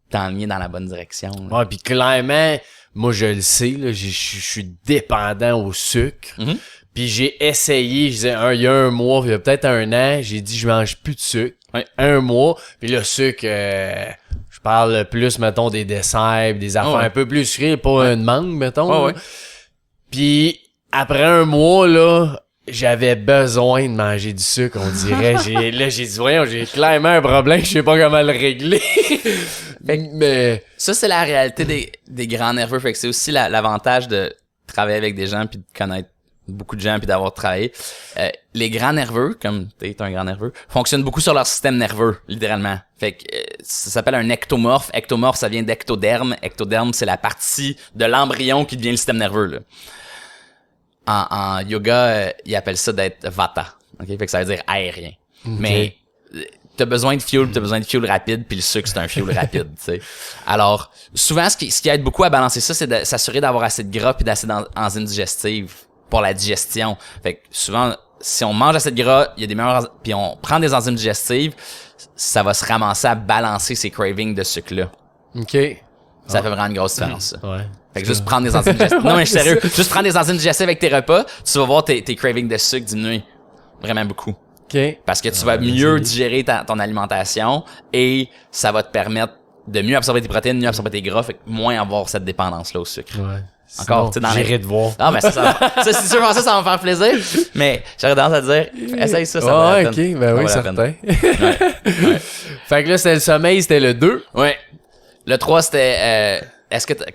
t'enligner dans la bonne direction. Là. Ouais, puis clairement, moi, je le sais, là, je suis dépendant au sucre. Puis j'ai essayé, il y a un mois, il y a peut-être un an, j'ai dit je mange plus de sucre. Ouais. Un mois, puis le sucre, je parle plus, mettons, des desserts, des affaires un peu plus sucrées, pas une mangue, mettons. Ouais. Puis après un mois, là, j'avais besoin de manger du sucre, on dirait. J'ai dit, voyons, j'ai clairement un problème, je sais pas comment le régler. Mais ça, c'est la réalité des grands nerveux. Fait que c'est aussi l'avantage de travailler avec des gens puis de connaître beaucoup de gens puis d'avoir travaillé. Les grands nerveux, comme t'es un grand nerveux, fonctionnent beaucoup sur leur système nerveux, littéralement. Fait que ça s'appelle un ectomorphe. Ectomorphe, ça vient d'ectoderme. Ectoderme, c'est la partie de l'embryon qui devient le système nerveux, là. En yoga, ils appellent ça d'être vata. Okay? Fait que ça veut dire aérien. Okay. Mais t'as besoin de fuel rapide, puis le sucre, c'est un fuel rapide, tu sais. Alors, souvent, ce qui aide beaucoup à balancer ça, c'est de s'assurer d'avoir assez de gras puis d'assez d'enzymes digestives pour la digestion. Fait que souvent, si on mange assez de gras, il y a des meilleurs, puis on prend des enzymes digestives, ça va se ramasser à balancer ces cravings de sucre-là. OK. Ça fait vraiment une grosse différence, ça. Ouais. Fait que juste prendre des enzymes digestives. Non, mais je suis sérieux. Juste prendre des enzymes digestives avec tes repas, tu vas voir tes cravings de sucre diminuer. Vraiment beaucoup. OK. Parce que tu vas mieux digérer ton alimentation et ça va te permettre de mieux absorber tes protéines, mieux absorber tes gras, fait que moins avoir cette dépendance-là au sucre. Ouais. Encore, tu sais, dans j'irai te voir. Non, mais ça c'est sûr, ça va me faire plaisir. Mais j'aurais tendance à dire, essaye ça va la peine. OK, ben oui, certain. Ouais. Fait que là, c'était le sommeil, c'était le 2. Ouais. Le 3, c'était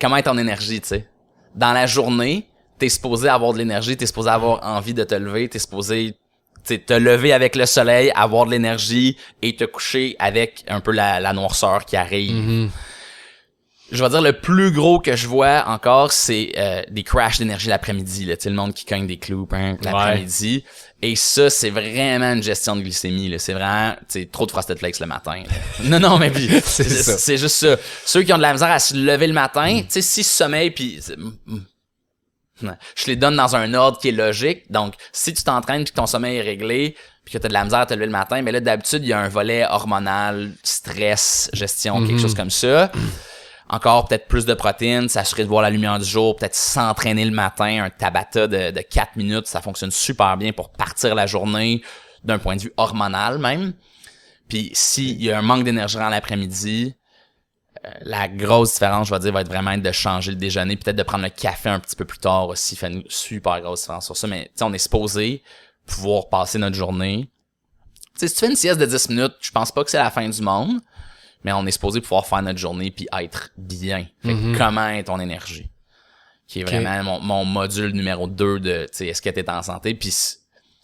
comment est ton énergie, tu sais. Dans la journée, t'es supposé avoir de l'énergie, t'es supposé avoir envie de te lever, t'es supposé te lever avec le soleil, avoir de l'énergie et te coucher avec un peu la noirceur qui arrive. Je vais dire, le plus gros que je vois encore, c'est des crashs d'énergie l'après-midi. Là, le monde qui cogne des clous l'après-midi. Et ça, c'est vraiment une gestion de glycémie. Là. C'est vraiment trop de Frosted Flakes le matin. non, mais puis c'est juste ça. Ceux qui ont de la misère à se lever le matin, tu sais, si sommeil, puis je les donne dans un ordre qui est logique. Donc, si tu t'entraînes puis que ton sommeil est réglé, puis que t'as de la misère à te lever le matin, mais là, d'habitude, il y a un volet hormonal, stress, gestion, quelque chose comme ça. Encore peut-être plus de protéines, s'assurer de voir la lumière du jour, peut-être s'entraîner le matin, un Tabata de 4 minutes, ça fonctionne super bien pour partir la journée d'un point de vue hormonal même. Puis s'il y a un manque d'énergie dans l'après-midi, la grosse différence, je vais dire, va être vraiment de changer le déjeuner, peut-être de prendre le café un petit peu plus tard aussi, fait une super grosse différence sur ça, mais tu sais, on est supposé pouvoir passer notre journée. Tu sais, si tu fais une sieste de 10 minutes, je pense pas que c'est la fin du monde. Mais on est supposé pouvoir faire notre journée puis être bien. Fait que comment est ton énergie? Qui est vraiment mon module numéro 2 de, tu sais, est-ce que t'es en santé? Puis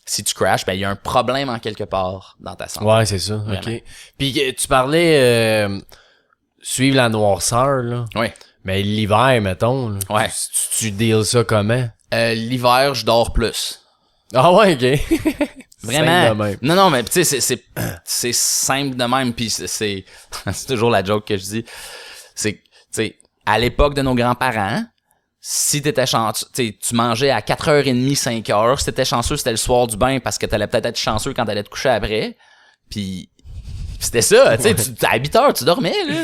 si tu crashes, ben il y a un problème en quelque part dans ta santé. Ouais, c'est ça. Vraiment. OK. Puis tu parlais suivre la noirceur, là. Oui. Mais l'hiver, mettons. Là, ouais. Tu deals ça comment? L'hiver, je dors plus. Ah ouais, OK. Vraiment. Non, mais tu sais, c'est simple de même, puis c'est toujours la joke que je dis. C'est, tu sais, à l'époque de nos grands-parents, si t'étais chanceux, tu mangeais à 4h30, 5h, si t'étais chanceux, c'était le soir du bain parce que t'allais peut-être être chanceux quand t'allais te coucher après. Puis c'était ça, tu sais, à 8h, tu dormais, là.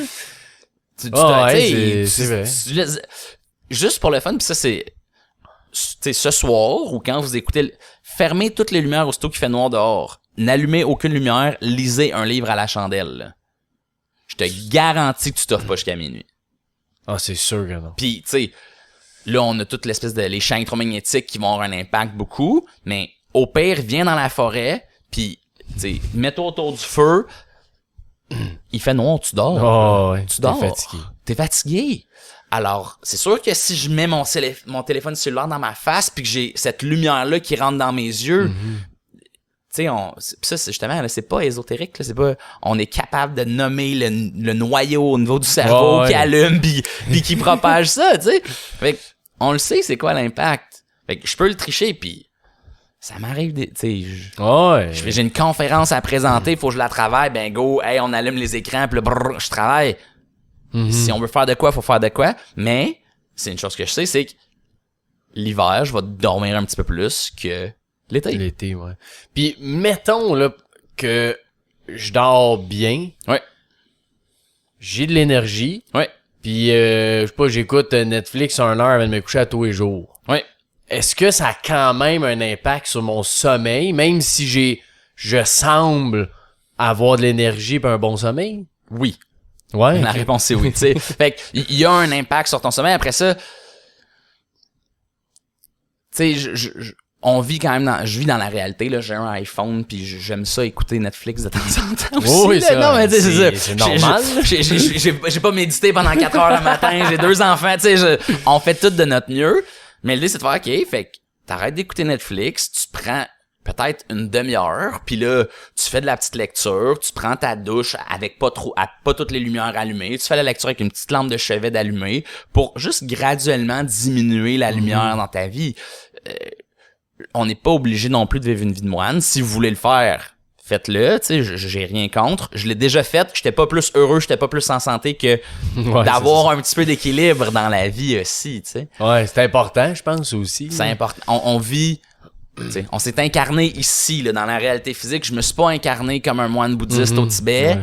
C'est vrai. Juste pour le fun, puis ça, c'est ce soir ou quand vous écoutez, fermez toutes les lumières aussitôt qu'il fait noir dehors. N'allumez aucune lumière, lisez un livre à la chandelle. Là. Je te garantis que tu t'offres pas jusqu'à minuit. Ah, c'est sûr que non. Puis, tu sais, là, on a toute l'espèce de les champs électromagnétiques qui vont avoir un impact beaucoup, mais au pire, viens dans la forêt, puis, tu sais, mets-toi autour du feu. Il fait noir, tu dors. Oh, ouais, tu dors. T'es fatigué. Alors, c'est sûr que si je mets mon téléphone cellulaire dans ma face puis que j'ai cette lumière-là qui rentre dans mes yeux, tu sais, ça, c'est justement, là, c'est pas ésotérique, là, c'est pas, on est capable de nommer le noyau au niveau du cerveau qui allume puis qui propage ça, tu sais. Fait que, on le sait, c'est quoi l'impact. Fait que je peux le tricher puis ça m'arrive, tu sais, Ouais. j'ai une conférence à présenter, faut que je la travaille, ben go, hey, on allume les écrans, puis là, brrr, je travaille. Si on veut faire de quoi, faut faire de quoi. Mais, c'est une chose que je sais, c'est que l'hiver, je vais dormir un petit peu plus que l'été. L'été, ouais. Puis, mettons, là, que je dors bien. Ouais. J'ai de l'énergie. Ouais. Puis, je sais pas, j'écoute Netflix 1 heure avant de me coucher à tous les jours. Ouais. Est-ce que ça a quand même un impact sur mon sommeil, même si je semble avoir de l'énergie et un bon sommeil? Oui. Ouais. La réponse c'est oui, tu sais. Fait que, il y a un impact sur ton sommeil. Après ça, tu sais, on vit quand même je vis dans la réalité, là. J'ai un iPhone puis j'aime ça écouter Netflix de temps en temps aussi. Oui, là. ça, Non, mais tu sais, c'est ça. c'est normal. J'ai pas médité pendant 4 heures le matin, j'ai 2 enfants, tu sais, on fait tout de notre mieux. Mais l'idée, c'est de faire, OK, fait que t'arrêtes d'écouter Netflix, tu prends peut-être une demi-heure, puis là, tu fais de la petite lecture, tu prends ta douche avec pas toutes les lumières allumées, tu fais la lecture avec une petite lampe de chevet d'allumée pour juste graduellement diminuer la lumière dans ta vie. On n'est pas obligé non plus de vivre une vie de moine. Si vous voulez le faire, faites-le, tu sais, j'ai rien contre. Je l'ai déjà fait, j'étais pas plus heureux, j'étais pas plus en santé que d'avoir un petit peu d'équilibre dans la vie aussi, tu sais. Ouais, c'est important, je pense aussi. C'est important. On vit, tu sais, on s'est incarné ici, là, dans la réalité physique. Je me suis pas incarné comme un moine bouddhiste au Tibet.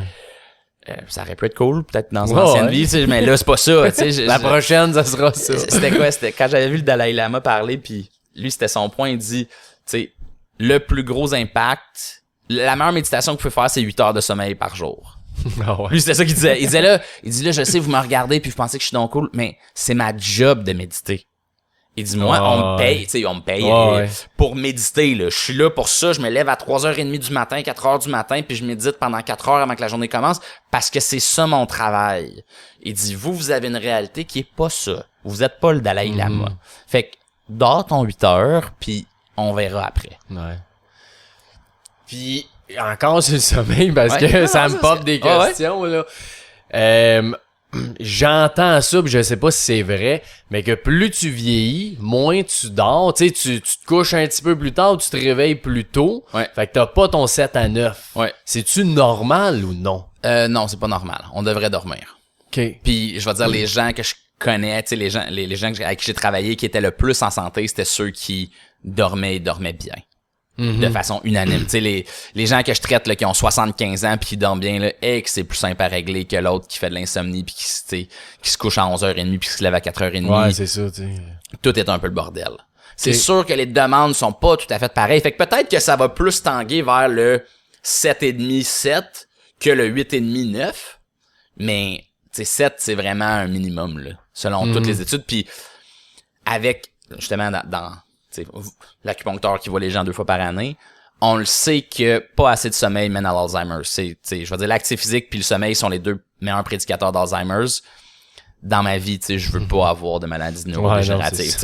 Ouais. Ça aurait pu être cool, peut-être dans une ancienne vie, tu sais, mais là, c'est pas ça, tu sais. La prochaine, ça sera ça. C'était quoi? C'était quand j'avais vu le Dalai Lama parler, puis lui, c'était son point, il dit, tu sais, le plus gros impact, la meilleure méditation que vous pouvez faire, c'est 8 heures de sommeil par jour. Ah ouais. Lui, c'était ça qu'il disait. Il dit là, je sais, vous me regardez puis vous pensez que je suis donc cool, mais c'est ma job de méditer. Il dit, moi, on me paye, tu sais, on me paye pour méditer, là. Je suis là pour ça, je me lève à 3h30 du matin, 4h du matin, puis je médite pendant 4 heures avant que la journée commence, parce que c'est ça mon travail. Il dit, vous avez une réalité qui est pas ça. Vous êtes pas le Dalai Lama. Fait que, dors ton 8 heures, puis on verra après. Ouais. Puis, encore sur le sommeil, parce que ça me pop des questions, là. J'entends ça, pis je sais pas si c'est vrai, mais que plus tu vieillis, moins tu dors. Tu sais, tu te couches un petit peu plus tard, tu te réveilles plus tôt. Ouais. Fait que t'as pas ton 7 à 9. Ouais. C'est-tu normal ou non? Non, c'est pas normal. On devrait dormir. OK. Puis, je vais dire, les gens que je connais, tu sais, les gens avec qui j'ai travaillé qui étaient le plus en santé, c'était ceux qui dormaient bien. De façon unanime. Tu sais, les gens que je traite, là, qui ont 75 ans puis qui dorment bien, là, que c'est plus simple à régler que l'autre qui fait de l'insomnie puis qui se couche à 11h30 puis qui se lève à 4h30. Ouais, c'est ça, tu sais. Tout est un peu le bordel. C'est sûr que les demandes sont pas tout à fait pareilles. Fait que peut-être que ça va plus tanguer vers le 7,5, 7 que le 8,5, 9. Mais, tu sais, 7, c'est vraiment un minimum, là, selon toutes les études. Puis, avec, justement, dans l'acupuncteur qui voit les gens 2 fois par année, on le sait que pas assez de sommeil mène à l'Alzheimer. Je veux dire, l'activité physique puis le sommeil sont les 2 meilleurs prédicateurs d'Alzheimer's. Dans ma vie, tu sais, je veux pas avoir de maladies neurodégénératives.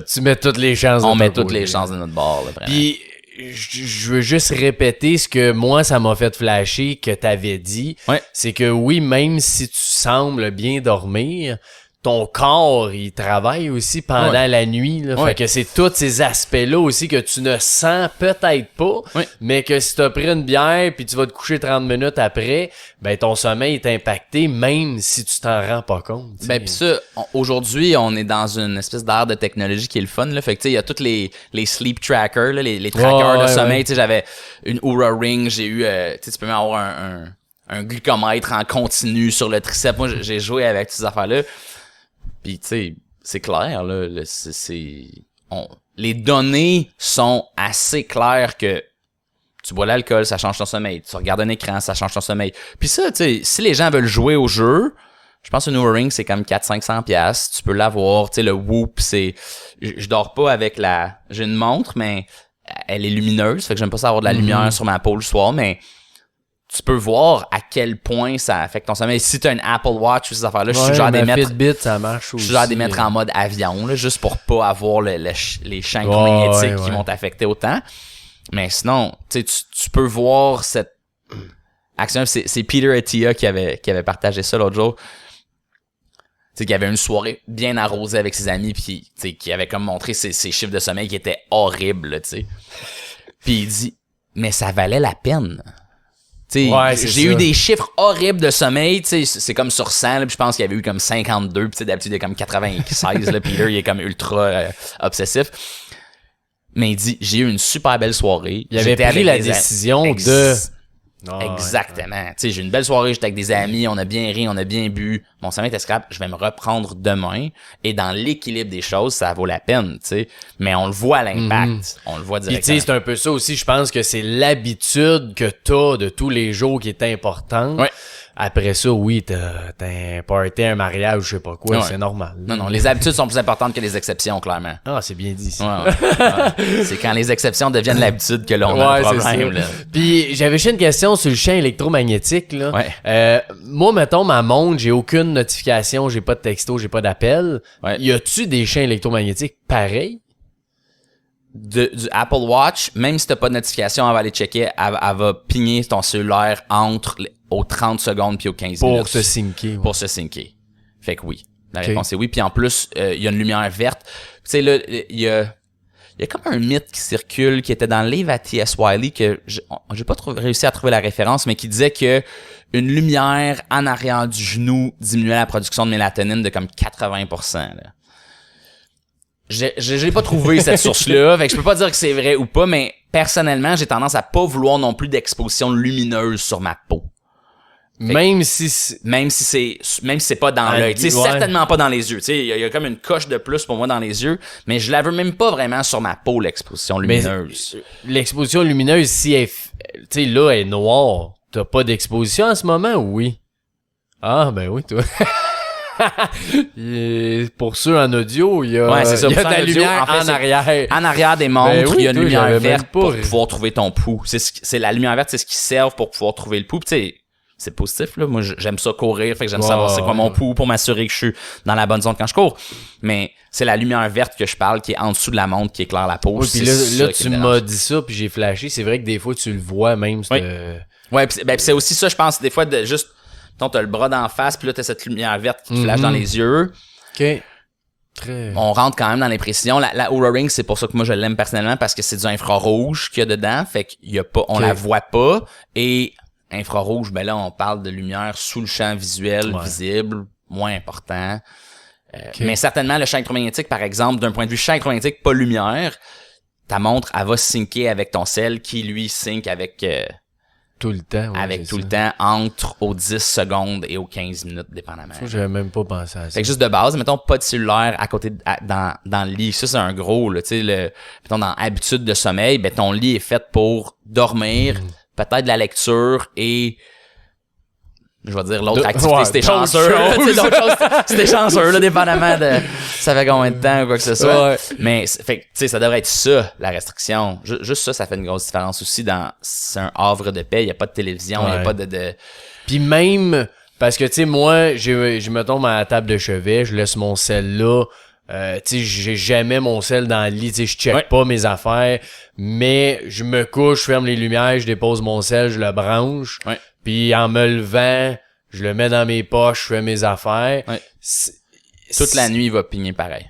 Tu mets toutes les chances de on met toutes les chances de notre bord, là, vraiment. Puis, je veux juste répéter ce que moi, ça m'a fait flasher que t'avais dit. Ouais. C'est que oui, même si tu sembles bien dormir, ton corps, il travaille aussi pendant la nuit. Là. Fait que c'est tous ces aspects-là aussi que tu ne sens peut-être pas, mais que si t'as pris une bière puis tu vas te coucher 30 minutes après, ben ton sommeil est impacté même si tu t'en rends pas compte. T'sais. Ben pis ça, aujourd'hui, on est dans une espèce d'ère de technologie qui est le fun. Là. Fait que tu sais, il y a tous les sleep trackers, là, les trackers de sommeil. Tu sais, j'avais une Oura Ring, j'ai eu, tu peux même avoir un glucomètre en continu sur le triceps. Moi, j'ai joué avec ces affaires-là. Puis tu sais, c'est clair là, les données sont assez claires que tu bois l'alcool, ça change ton sommeil. Tu regardes un écran, ça change ton sommeil. Puis ça, tu sais, si les gens veulent jouer au jeu, je pense qu'une Oura Ring c'est comme 400-500$. Tu peux l'avoir, tu sais, le Whoop, c'est, je dors pas avec j'ai une montre, mais elle est lumineuse, fait que j'aime pas ça avoir de la lumière sur ma peau le soir, mais tu peux voir à quel point ça affecte ton sommeil. Si tu as une Apple Watch ou ces affaires-là, je suis genre des mettre Fitbit, ça marche aussi. Je suis genre des mettre en mode avion là, juste pour pas avoir les champs électromagnétiques qui vont t'affecter autant. Mais sinon, tu peux voir cette action. C'est Peter Attia qui avait partagé ça l'autre jour. sais, qui avait une soirée bien arrosée avec ses amis, puis qui avait comme montré ses chiffres de sommeil qui étaient horribles, tu sais. Puis il dit, mais ça valait la peine. Ouais, j'ai eu des chiffres horribles de sommeil, c'est comme sur 100, là, puis je pense qu'il y avait eu comme 52, puis d'habitude il y a comme 96, là, Peter il est comme ultra obsessif. Mais il dit, j'ai eu une super belle soirée. Il avait pris la décision de... Exactement. Tu sais, j'ai une belle soirée, j'étais avec des amis, on a bien ri, on a bien bu. Mon sommeil était scrap, je vais me reprendre demain. Et dans l'équilibre des choses, ça vaut la peine, tu sais. Mais on le voit à l'impact. On le voit directement. Puis tu sais, c'est un peu ça aussi, je pense que c'est l'habitude que t'as de tous les jours qui est importante. Ouais. Après ça, oui, t'as un party, un mariage, je sais pas quoi, c'est normal. Non, les habitudes sont plus importantes que les exceptions, clairement. Ah, c'est bien dit. Ouais. C'est quand les exceptions deviennent l'habitude que là, on a un problème. Là. Puis j'avais juste une question sur le champ électromagnétique. Là. Ouais. Moi, mettons, ma montre, j'ai aucune notification, j'ai pas de texto, j'ai pas d'appel. Ouais. Y a-tu des champs électromagnétiques pareils? Du Apple Watch, même si t'as pas de notification, elle va aller checker, elle va pigner ton cellulaire aux 30 secondes puis aux 15 minutes. Pour se syncer. Pour se syncer. Fait que oui. La réponse est oui. Puis en plus, il y a une lumière verte. Tu sais, là, il y a comme un mythe qui circule, qui était dans le livre à T.S. Wiley, que j'ai pas réussi à trouver la référence, mais qui disait que une lumière en arrière du genou diminuait la production de mélatonine de comme 80%. Là. J'ai pas trouvé cette source-là, fait que je peux pas dire que c'est vrai ou pas, mais personnellement, j'ai tendance à pas vouloir non plus d'exposition lumineuse sur ma peau. Même si c'est pas dans l'œil, tu sais, certainement pas dans les yeux, tu sais, il y a comme une coche de plus pour moi dans les yeux, mais je la veux même pas vraiment sur ma peau, l'exposition lumineuse. Mais l'exposition lumineuse, si elle, tu sais, là, elle est noire, t'as pas d'exposition en ce moment, oui? Ah, ben oui, toi. Pour ceux en audio, il y a, il y a de la lumière en arrière. En arrière des montres, il y a une lumière verte pour pas... pouvoir trouver ton pouls. C'est la lumière verte, c'est ce qui sert pour pouvoir trouver le pouls. Tu sais, c'est positif, là. Moi, j'aime ça courir, fait que j'aime savoir c'est quoi mon pouls pour m'assurer que je suis dans la bonne zone quand je cours. Mais c'est la lumière verte que je parle qui est en dessous de la montre qui éclaire la peau. Oui, puis là tu m'as dit ça, puis j'ai flashé. C'est vrai que des fois, tu le vois même. Ouais, puis c'est aussi ça, je pense, des fois, de juste... T'as le bras d'en face, puis là, t'as cette lumière verte qui te flash dans les yeux. OK. On rentre quand même dans les précisions. La Oura Ring, c'est pour ça que moi, je l'aime personnellement, parce que c'est du infrarouge qu'il y a dedans. Fait qu'il y a pas, on la voit pas. Et infrarouge, ben là, on parle de lumière sous le champ visuel, visible, moins important. Mais certainement, le champ électromagnétique, par exemple, d'un point de vue champ électromagnétique, pas lumière, ta montre, elle va syncer avec ton cell, qui, lui, sync avec... tout le temps. Ouais, avec tout le temps entre aux 10 secondes et aux 15 minutes, dépendamment. Ça, j'avais même pas pensé à ça. Fait que juste de base, mettons pas de cellulaire à côté dans le lit. Ça, c'est un gros, là, tu sais, mettons dans habitude de sommeil, ben ton lit est fait pour dormir, peut-être de la lecture et je vais dire l'autre activité, c'était chanceux. C'était chanceux, là, dépendamment de ça fait combien de temps ou quoi que ce soit. Ouais. Mais, fait tu sais, ça devrait être ça, la restriction. Juste ça fait une grosse différence aussi c'est un havre de paix. Il n'y a pas de télévision, il n'y a pas de... Puis même, parce que, tu sais, moi, je me tombe à la table de chevet, je laisse mon sel là. Tu sais, j'ai jamais mon sel dans le lit, tu sais, je check pas mes affaires, mais je me couche, je ferme les lumières, je dépose mon sel, je le branche. Ouais. Puis en me levant, je le mets dans mes poches, je fais mes affaires. Ouais. Toute la nuit, il va pigner pareil.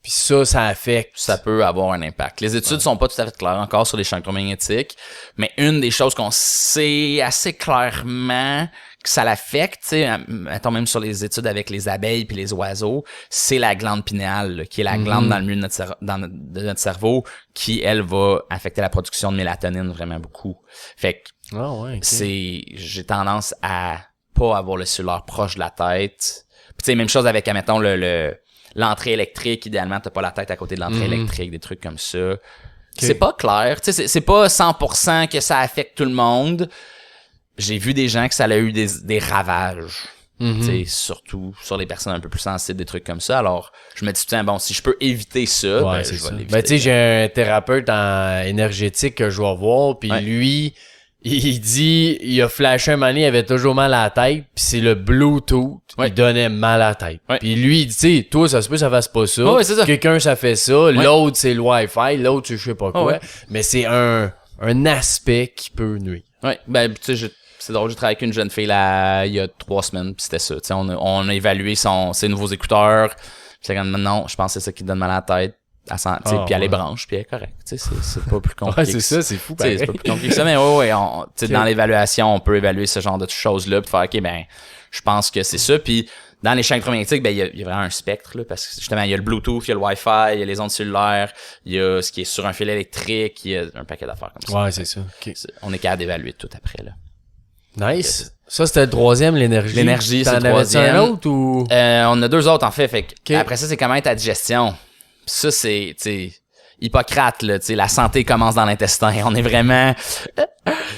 Puis ça affecte. Ça peut avoir un impact. Les études sont pas tout à fait claires encore sur les champs électromagnétiques, mais une des choses qu'on sait assez clairement que ça l'affecte, tu sais, mettons même sur les études avec les abeilles puis les oiseaux, c'est la glande pinéale, là, qui est la glande dans le milieu de notre cerveau, qui, elle, va affecter la production de mélatonine vraiment beaucoup. Fait que j'ai tendance à pas avoir le cellulaire proche de la tête. Puis tu sais, même chose avec, admettons, l'entrée électrique. Idéalement, t'as pas la tête à côté de l'entrée électrique, des trucs comme ça. C'est pas clair. Tu sais, c'est pas 100% que ça affecte tout le monde. J'ai vu des gens que ça a eu des ravages. Tu sais, surtout sur les personnes un peu plus sensibles, des trucs comme ça. Alors, je me dis, tiens, bon, si je peux éviter ça, je vais l'éviter. Ben, tu sais, j'ai un thérapeute en énergétique que je vais voir, puis lui, il dit, il a flashé un moment donné, il avait toujours mal à la tête, puis c'est le Bluetooth, il donnait mal à la tête. Puis lui, il dit, tu sais, toi, ça se peut, ça fasse pas ça. C'est ça. Quelqu'un, ça fait ça. L'autre, c'est le Wi-Fi. L'autre, je sais pas quoi. Mais c'est un aspect qui peut nuire. Ouais, ben, tu sais, C'est drôle, j'ai travaillé avec une jeune fille là, il y a 3 semaines, puis c'était ça. T'sais, on a évalué ses nouveaux écouteurs. Puis c'est comme, non, je pense que c'est ça qui te donne mal à la tête. Puis elle les branche, puis elle est correcte. C'est pas plus compliqué. Ouais, c'est ça, c'est fou. C'est pas plus compliqué que ça, mais ouais, dans l'évaluation, on peut évaluer ce genre de choses-là, puis faire, OK, ben, je pense que c'est ça. Puis dans les champs électromagnétiques, ben, il y a vraiment un spectre, là, parce que justement, il y a le Bluetooth, il y a le Wi-Fi, il y a les ondes cellulaires, il y a ce qui est sur un fil électrique, il y a un paquet d'affaires comme ça. Ouais, c'est ça. Okay. On est capable d'évaluer tout après, là. Nice. Ça, c'était le troisième, l'énergie. L'énergie, c'est le troisième. Un autre ou? On a 2 autres, en fait. Okay. Après ça, c'est comment être ta digestion. Ça, c'est, Hippocrate, là, la santé commence dans l'intestin. On est vraiment...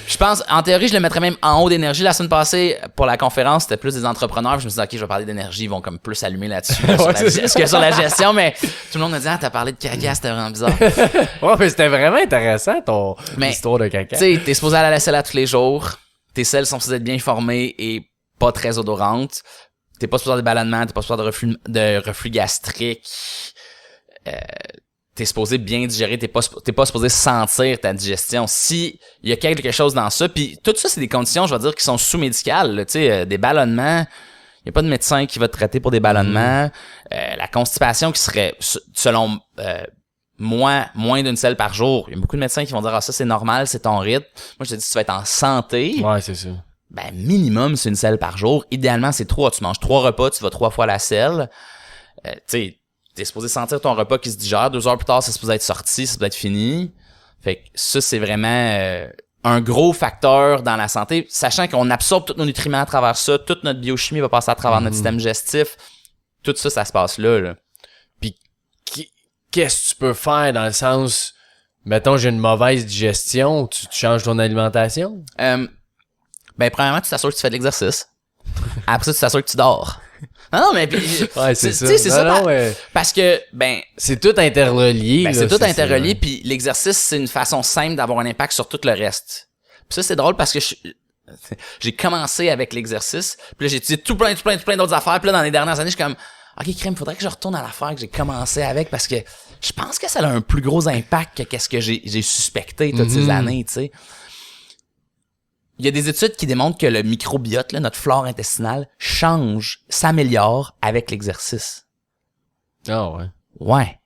Je pense, en théorie, je le mettrais même en haut d'énergie. La semaine passée, pour la conférence, c'était plus des entrepreneurs. Je me suis dit, OK, je vais parler d'énergie. Ils vont comme plus allumer là-dessus, là, que sur la gestion. Mais tout le monde me dit, t'as parlé de caca, c'était vraiment bizarre. Ouais, mais c'était vraiment intéressant, ton histoire de caca. Tu sais, t'es supposé aller à la selle à tous les jours. Tes selles sont supposées être bien formées et pas très odorantes. T'es pas supposé avoir des ballonnements, t'es pas supposé avoir de reflux gastrique. T'es supposé bien digérer, t'es pas supposé sentir ta digestion. Si il y a quelque chose dans ça, puis tout ça, c'est des conditions, je vais dire, qui sont sous-médicales. Tu sais, des ballonnements, il y a pas de médecin qui va te traiter pour des ballonnements. La constipation qui serait, selon moins d'une selle par jour. Il y a beaucoup de médecins qui vont dire, ça c'est normal, c'est ton rythme. Moi, je te dis, si tu vas être en santé. Ouais, c'est ça. Ben, minimum, c'est une selle par jour. Idéalement, c'est 3. Tu manges 3 repas, tu vas 3 fois à la selle. Tu sais, t'es supposé sentir ton repas qui se digère. 2 heures plus tard, c'est supposé être sorti, c'est supposé être fini. Fait que ça, c'est vraiment un gros facteur dans la santé. Sachant qu'on absorbe tous nos nutriments à travers ça, toute notre biochimie va passer à travers notre système digestif. Tout ça, ça se passe là. Puis, qu'est-ce que tu peux faire dans le sens, mettons, j'ai une mauvaise digestion, tu changes ton alimentation? Ben, premièrement, tu t'assures que tu fais de l'exercice. Après ça, tu t'assures que tu dors. Non, mais ouais, c'est ça. C'est ça. Non, parce que, ben. C'est tout interrelié. Ben, c'est tout interrelié, puis l'exercice, c'est une façon simple d'avoir un impact sur tout le reste. Puis ça, c'est drôle parce que j'ai commencé avec l'exercice, puis là, j'ai étudié tout plein d'autres affaires, puis là, dans les dernières années, je suis comme, OK, crème, faudrait que je retourne à l'affaire que j'ai commencé avec parce que je pense que ça a un plus gros impact que qu'est-ce que j'ai suspecté toutes ces années, tu sais. Il y a des études qui démontrent que le microbiote, là, notre flore intestinale, s'améliore avec l'exercice. Ah ouais. Ouais.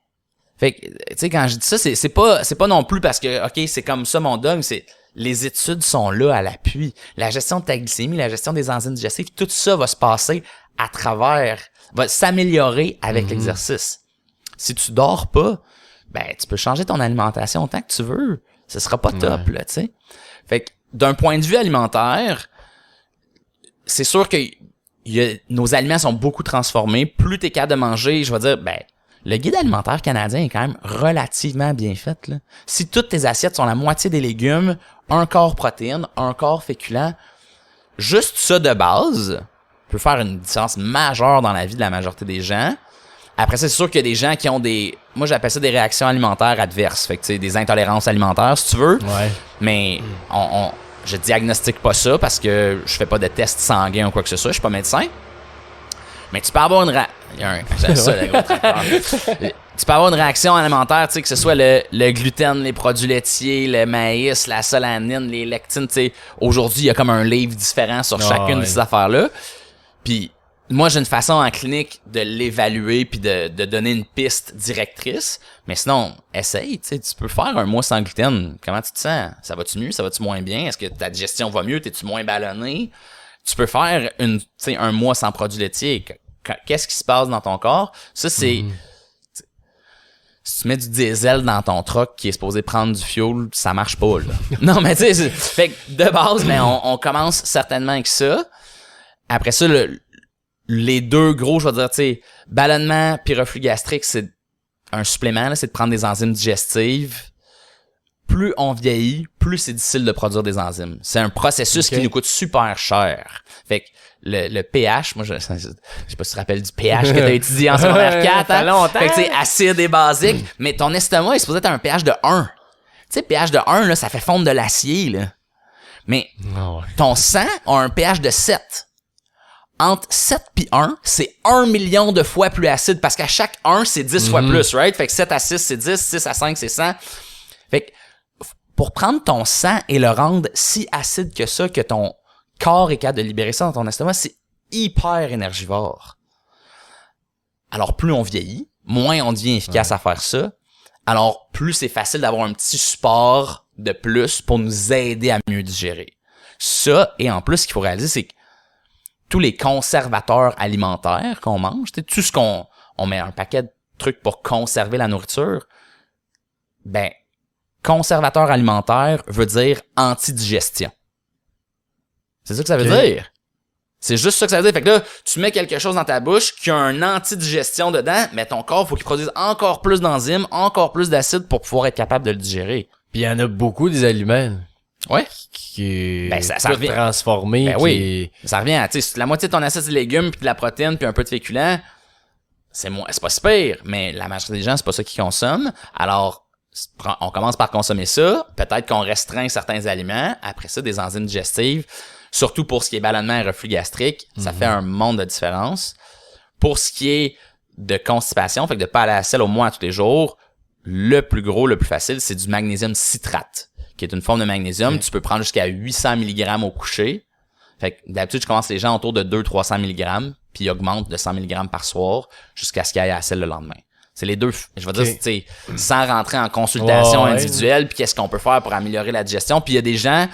Fait que, tu sais, quand je dis ça, c'est pas non plus parce que, OK, c'est comme ça mon dogme, c'est les études sont là à l'appui. La gestion de ta glycémie, la gestion des enzymes digestives, tout ça va se passer à travers, va s'améliorer avec l'exercice. Si tu dors pas, ben, tu peux changer ton alimentation autant que tu veux. Ce sera pas top, là, tu sais. Fait que, d'un point de vue alimentaire, c'est sûr que nos aliments sont beaucoup transformés. Plus t'es capable de manger, je vais dire, ben, le guide alimentaire canadien est quand même relativement bien fait, là. Si toutes tes assiettes sont la moitié des légumes, un quart protéines, un quart féculents, juste ça de base peut faire une différence majeure dans la vie de la majorité des gens. Après ça, c'est sûr qu'il y a des gens qui ont moi j'appelle ça des réactions alimentaires adverses, fait que tu sais, des intolérances alimentaires si tu veux. Ouais. Mais je diagnostique pas ça parce que je fais pas de tests sanguins ou quoi que ce soit, je suis pas médecin. Mais tu peux avoir tu peux avoir une réaction alimentaire, tu sais, que ce soit le gluten, les produits laitiers, le maïs, la solanine, les lectines, tu sais. Aujourd'hui, il y a comme un livre différent sur chacune de ces affaires-là. Puis moi, j'ai une façon en clinique de l'évaluer puis de donner une piste directrice. Mais sinon, essaye, tu sais, tu peux faire un mois sans gluten. Comment tu te sens? Ça va-tu mieux? Ça va-tu moins bien? Est-ce que ta digestion va mieux? T'es-tu moins ballonné? Tu peux faire un mois sans produits laitiers. Qu'est-ce qui se passe dans ton corps? Ça, c'est... Si tu mets du diesel dans ton truck qui est supposé prendre du fuel, ça marche pas, là. Non, mais tu sais, fait que de base, ben, on commence certainement avec ça. Après ça, les deux gros, je vais dire, tu sais, ballonnement puis reflux gastrique, c'est un supplément, là, c'est de prendre des enzymes digestives. Plus on vieillit, plus c'est difficile de produire des enzymes. C'est un processus qui nous coûte super cher. Fait que le pH, moi, je sais pas si tu te rappelles du pH que t'as étudié en secondaire 4, hein? Longtemps. Fait que c'est acide et basique, mais ton estomac est supposé être un pH de 1. Tu sais, pH de 1, là, ça fait fondre de l'acier, là. Mais ton sang a un pH de 7. Entre 7 puis 1, c'est 1 million de fois plus acide parce qu'à chaque 1, c'est 10 fois plus, right? Fait que 7 à 6, c'est 10, 6 à 5, c'est 100. Fait que pour prendre ton sang et le rendre si acide que ça, que corps est capable de libérer ça dans ton estomac, c'est hyper énergivore. Alors, plus on vieillit, moins on devient efficace à faire ça. Alors, plus c'est facile d'avoir un petit support de plus pour nous aider à mieux digérer. Ça, et en plus, ce qu'il faut réaliser, c'est que tous les conservateurs alimentaires qu'on mange, tout ce qu'on met un paquet de trucs pour conserver la nourriture, ben, conservateur alimentaire veut dire antidigestion. C'est ça que ça veut dire. C'est juste ça que ça veut dire. Fait que là, tu mets quelque chose dans ta bouche qui a un antidigestion dedans, mais ton corps, faut qu'il produise encore plus d'enzymes, encore plus d'acide pour pouvoir être capable de le digérer. Puis il y en a beaucoup des aliments. Ouais. Qui ben, ça revient transformé. Ben oui. Ça revient à, tu sais, la moitié de ton assiette de légumes puis de la protéine puis un peu de féculents, c'est pas si pire, mais la majorité des gens, c'est pas ça qu'ils consomment. Alors, on commence par consommer ça. Peut-être qu'on restreint certains aliments. Après ça, des enzymes digestives. Surtout pour ce qui est ballonnement et reflux gastrique, ça fait un monde de différence. Pour ce qui est de constipation, fait que de pas aller à la selle au moins tous les jours, le plus gros, le plus facile, c'est du magnésium citrate, qui est une forme de magnésium. Tu peux prendre jusqu'à 800 mg au coucher. Fait que d'habitude, je commence les gens autour de 200-300 mg, puis ils augmentent de 100 mg par soir jusqu'à ce qu'ils aillent à la selle le lendemain. C'est les deux, je vais dire, tu sais, sans rentrer en consultation individuelle, puis qu'est-ce qu'on peut faire pour améliorer la digestion. Puis il y a des gens,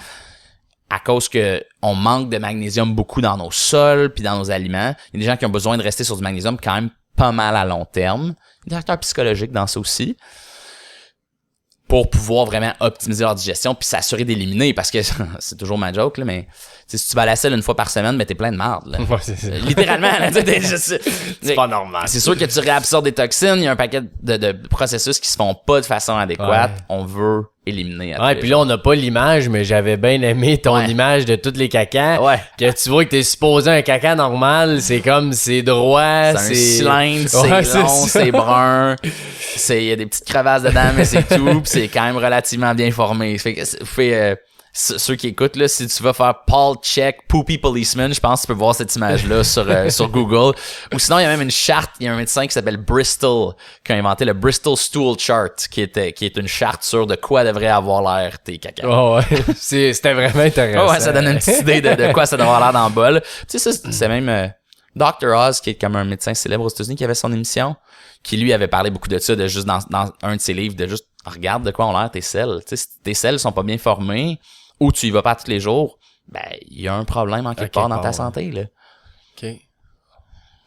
à cause que on manque de magnésium beaucoup dans nos sols puis dans nos aliments, il y a des gens qui ont besoin de rester sur du magnésium quand même pas mal à long terme. Il y a des facteurs psychologiques dans ça aussi, pour pouvoir vraiment optimiser leur digestion puis s'assurer d'éliminer, parce que c'est toujours ma joke, là, mais si tu vas à la selle une fois par semaine, mais t'es plein de marde, là. Ouais, c'est Littéralement, là, c'est pas normal. C'est sûr que tu réabsorbes des toxines, il y a un paquet de processus qui se font pas de façon adéquate. Ouais. On veut éliminer. Ouais, puis là, on n'a pas l'image, mais j'avais bien aimé ton image de toutes les cacas. Ouais. Que tu vois que t'es supposé un caca normal, c'est comme, c'est droit, c'est un cylindre, Ouais, c'est long, c'est brun. Il y a des petites crevasses dedans, mais c'est tout. Puis c'est quand même relativement bien formé. Fait que, ceux qui écoutent, là, si tu vas faire Paul Check Poopy Policeman, je pense que tu peux voir cette image-là sur Google. Ou sinon, il y a même une charte, il y a un médecin qui s'appelle Bristol, qui a inventé le Bristol Stool Chart, qui est une charte sur de quoi devrait avoir l'air tes caca. Oh ouais, c'était vraiment intéressant. Ouais, ça donne une petite idée de quoi ça devrait avoir l'air dans le bol. Tu sais, ça, c'est même Dr. Oz, qui est comme un médecin célèbre aux États-Unis, qui avait son émission, qui lui avait parlé beaucoup de ça, de juste dans un de ses livres, de juste regarde de quoi ont l'air tes selles. Tu sais, si tes selles sont pas bien formées, ou tu y vas pas tous les jours, ben, il y a un problème en quelque part dans ta santé, là. OK.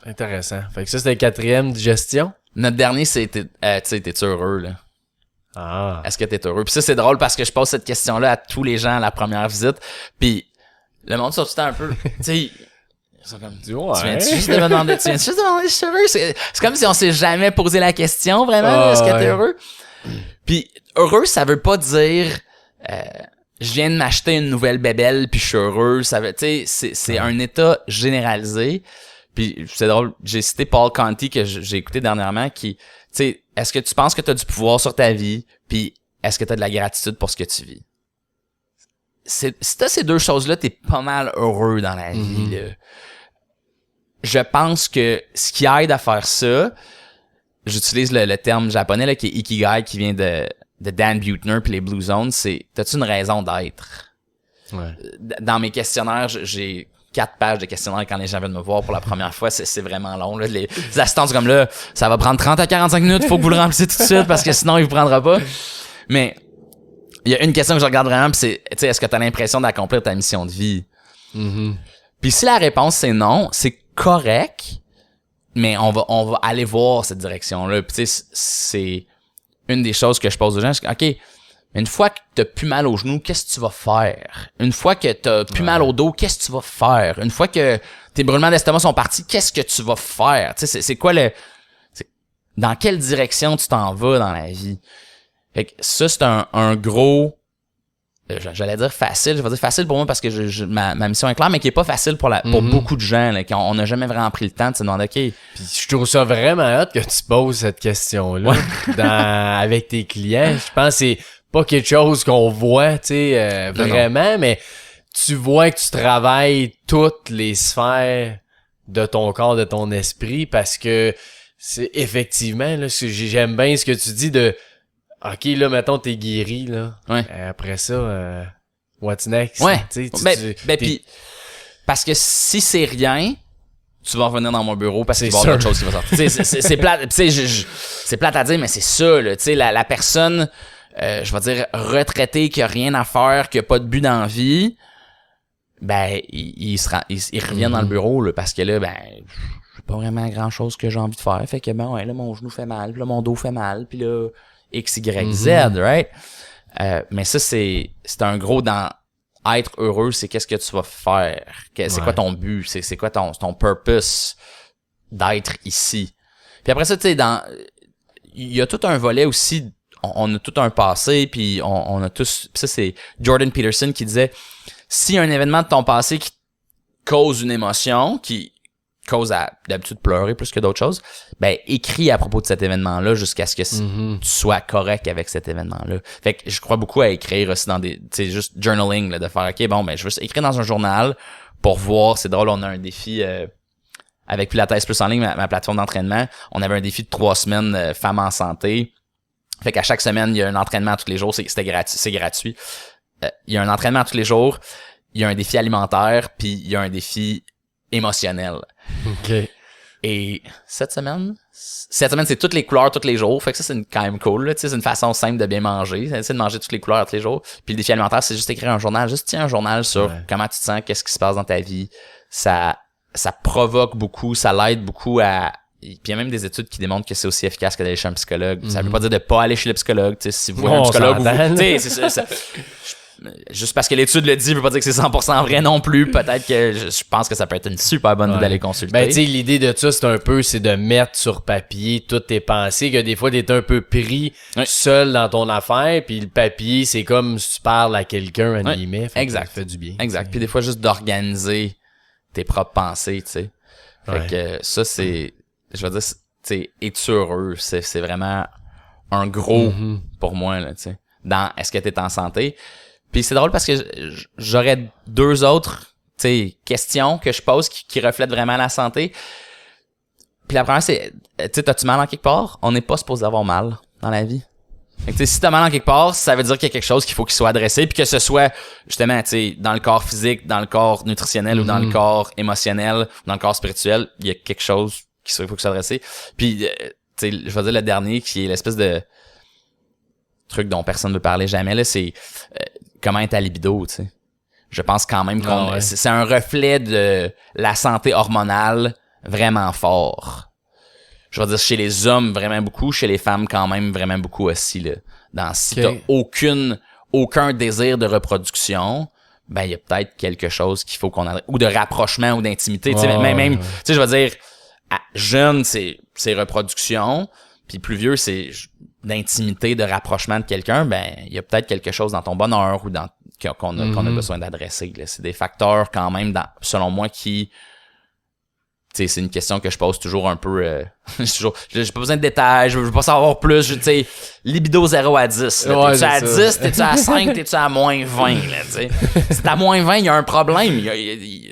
Intéressant. Fait que ça, c'était le 4e digestion. Notre dernier, c'est, tu sais, t'es-tu heureux, là? Ah. Est-ce que t'es heureux? Puis ça, c'est drôle parce que je pose cette question-là à tous les gens à la première visite. Puis le monde sort tout le temps un peu, tu sais, ils sont comme, tu viens juste de me demander, si je suis heureux? C'est comme si on s'est jamais posé la question, vraiment, est-ce que t'es heureux? Puis heureux, ça veut pas dire, je viens de m'acheter une nouvelle bébelle puis je suis heureux. Ça veut, tu sais, c'est un état généralisé. Puis c'est drôle, j'ai cité Paul Conti que j'ai écouté dernièrement qui, tu sais, est-ce que tu penses que tu as du pouvoir sur ta vie, puis est-ce que tu as de la gratitude pour ce que tu vis? Si t'as ces deux choses-là, t'es pas mal heureux dans la vie, là. Je pense que ce qui aide à faire ça, j'utilise le terme japonais là qui est Ikigai, qui vient de Dan Buettner puis les Blue Zones, c'est t'as-tu une raison d'être? Ouais. Dans mes questionnaires, j'ai 4 pages de questionnaires quand les gens viennent me voir pour la première fois, c'est vraiment long, là. Les assistants sont comme là, ça va prendre 30 à 45 minutes, faut que vous le remplissiez tout de suite parce que sinon il vous prendra pas. Mais il y a une question que je regarde vraiment, pis c'est, tu sais, est-ce que t'as l'impression d'accomplir ta mission de vie? Puis si la réponse c'est non, c'est correct, mais on va aller voir cette direction-là. Puis tu sais, c'est une des choses que je pose aux gens, c'est OK, une fois que t'as plus mal aux genoux, qu'est-ce que tu vas faire? Une fois que t'as plus mal au dos, qu'est-ce que tu vas faire? Une fois que tes brûlements d'estomac sont partis, qu'est-ce que tu vas faire? Tu sais, c'est quoi dans quelle direction tu t'en vas dans la vie? Fait que ça, c'est un gros, j'allais dire facile, je vais dire facile pour moi parce que ma mission est claire, mais qui est pas facile pour beaucoup de gens, là, on n'a jamais vraiment pris le temps de se demander, OK. Puis je trouve ça vraiment hot que tu poses cette question-là avec tes clients. Je pense que c'est pas quelque chose qu'on voit, tu sais, vraiment, mais tu vois que tu travailles toutes les sphères de ton corps, de ton esprit, parce que c'est effectivement, là, j'aime bien ce que tu dis de OK, là, mettons, t'es guéri, là. Ouais. Après ça, what's next? Ouais. Tu sais, puis Parce que si c'est rien, tu vas revenir dans mon bureau parce qu'il va y C'est avoir d'autres choses qui vont sortir. C'est plate, c'est plate à dire, mais c'est ça, là. Tu sais, la personne, je vais dire, retraitée, qui a rien à faire, qui a pas de but dans la vie, ben, il revient dans le bureau, là, parce que là, ben, j'ai pas vraiment grand chose que j'ai envie de faire. Fait que, ben, ouais, là, mon genou fait mal, puis là, mon dos fait mal, puis là, X, Y, Z, right? Mais ça, c'est un gros dans être heureux, c'est qu'est-ce que tu vas faire, c'est quoi ton but, c'est quoi ton purpose d'être ici. Puis après ça, tu sais, il y a tout un volet aussi, on a tout un passé, puis on a tous, pis ça c'est Jordan Peterson qui disait, s'il y a un événement de ton passé qui cause une émotion, qui cause d'habitude pleurer plus que d'autres choses, ben écris à propos de cet événement-là jusqu'à ce que tu sois correct avec cet événement-là. Fait que je crois beaucoup à écrire aussi dans des, tu sais, juste journaling, là, de faire, ok, bon, ben je veux écrire dans un journal pour voir, c'est drôle, on a un défi avec Pilates Plus en ligne, ma plateforme d'entraînement, on avait un défi de 3 semaines femmes en santé. Fait qu'à chaque semaine, il y a un entraînement tous les jours, c'est gratuit. Il y a un entraînement tous les jours, il y a un défi alimentaire, puis il y a un défi émotionnel. OK. Et cette semaine, c'est toutes les couleurs tous les jours. Fait que ça, c'est quand même cool, là. Tu sais, c'est une façon simple de bien manger. C'est de manger toutes les couleurs tous les jours. Puis le défi alimentaire, c'est juste écrire un journal. Juste tiens un journal sur comment tu te sens, qu'est-ce qui se passe dans ta vie. Ça provoque beaucoup, ça l'aide beaucoup à... Puis il y a même des études qui démontrent que c'est aussi efficace que d'aller chez un psychologue. Ça veut pas dire de pas aller chez le psychologue. Tu sais, si vous voyez un psychologue, tu sais, c'est ça. Juste parce que l'étude le dit, veut pas dire que c'est 100% vrai non plus. Peut-être que je pense que ça peut être une super bonne idée d'aller consulter. Ben, tu sais, l'idée de ça, c'est de mettre sur papier toutes tes pensées, que des fois, t'es un peu pris seul dans ton affaire, puis le papier, c'est comme si tu parles à quelqu'un, en guillemets. Exact. Ça fait du bien. Exact. Puis des fois, juste d'organiser tes propres pensées, tu sais. Fait que ça, c'est, je veux dire, tu sais, es-tu heureux? C'est vraiment un gros pour moi, là, tu sais. Dans est-ce que t'es en santé? Puis c'est drôle parce que j'aurais 2 autres, tu sais, questions que je pose qui reflètent vraiment la santé. Puis la première, c'est, tu sais, t'as-tu mal en quelque part? On n'est pas supposé avoir mal dans la vie. Fait que, tu sais, si t'as mal en quelque part, ça veut dire qu'il y a quelque chose qu'il faut qu'il soit adressé, puis que ce soit, justement, tu sais, dans le corps physique, dans le corps nutritionnel ou dans le corps émotionnel, ou dans le corps spirituel, il y a quelque chose qu'il faut s'adresser. Puis, tu sais, je vais dire le dernier, qui est l'espèce de truc dont personne ne veut parler jamais, là, c'est comment est ta libido, tu sais. Je pense quand même qu'on c'est un reflet de la santé hormonale vraiment fort. Je vais dire chez les hommes vraiment beaucoup, chez les femmes quand même vraiment beaucoup aussi, là. Si t'as aucun désir de reproduction, ben il y a peut-être quelque chose qu'il faut qu'on adresse, ou de rapprochement ou d'intimité, tu sais, même tu sais, je vais dire jeune c'est reproduction, puis plus vieux c'est d'intimité, de rapprochement de quelqu'un, ben il y a peut-être quelque chose dans ton bonheur ou dans qu'on a besoin d'adresser, là. C'est des facteurs quand même selon moi qui, tu sais, c'est une question que je pose toujours un peu j'ai pas besoin de détails, je veux pas savoir plus, tu sais, libido 0 à 10, là. T'es-tu à 10, t'es-tu à 5, t'es-tu à moins 20, là, tu sais. Si t'es à moins 20, il y a un problème,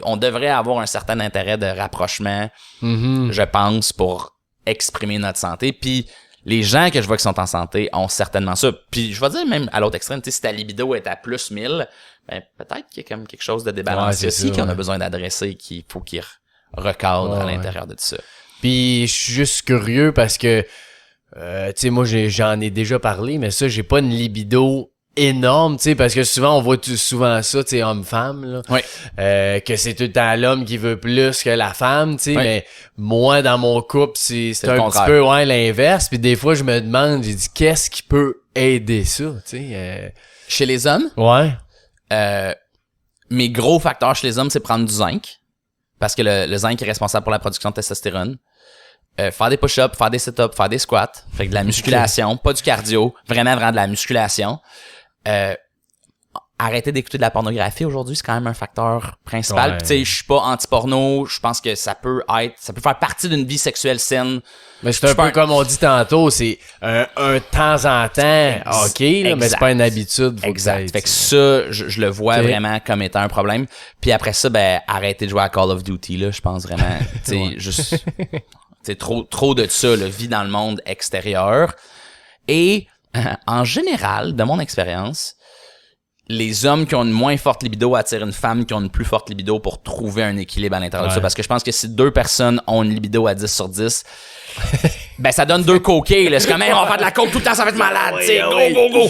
on devrait avoir un certain intérêt de rapprochement, je pense, pour exprimer notre santé, puis les gens que je vois qui sont en santé ont certainement ça. Puis je vais dire même à l'autre extrême, tu sais, si ta libido est à plus 1000, ben peut-être qu'il y a comme quelque chose de débalancé aussi qu'on a besoin d'adresser, qu'il faut qu'il recadre à l'intérieur de tout ça. Puis je suis juste curieux parce que tu sais, moi j'en ai déjà parlé, mais ça, j'ai pas une libido énorme, tu sais, parce que souvent on voit souvent ça, tu sais, homme-femme, là. Oui. Que c'est tout le temps l'homme qui veut plus que la femme, tu sais, mais moi dans mon couple, c'est un petit peu l'inverse, puis des fois je me demande, j'ai dit qu'est-ce qui peut aider ça, tu sais. Chez les hommes? Ouais. Mes gros facteurs chez les hommes, c'est prendre du zinc, parce que le zinc est responsable pour la production de testostérone. Faire des push-ups, faire des sit-ups, faire des squats, fait que de la musculation, pas du cardio, vraiment de la musculation. Arrêter d'écouter de la pornographie aujourd'hui, c'est quand même un facteur principal. Tu sais, je suis pas anti-porno, je pense que ça peut faire partie d'une vie sexuelle saine. Mais c'est un peu comme on dit tantôt, c'est un temps en temps, ok, là, mais c'est pas une habitude. Exact. Fait que ça, je le vois vraiment comme étant un problème. Puis après ça, ben arrêter de jouer à Call of Duty, là, je pense vraiment, tu sais, juste, c'est trop de ça, la vie dans le monde extérieur. Et en général, de mon expérience, les hommes qui ont une moins forte libido attirent une femme qui ont une plus forte libido pour trouver un équilibre à l'intérieur de ça. Parce que je pense que si 2 personnes ont une libido à 10 sur 10, ben ça donne 2 coquets. C'est comme, on va faire de la coke tout le temps, ça va être malade. Go.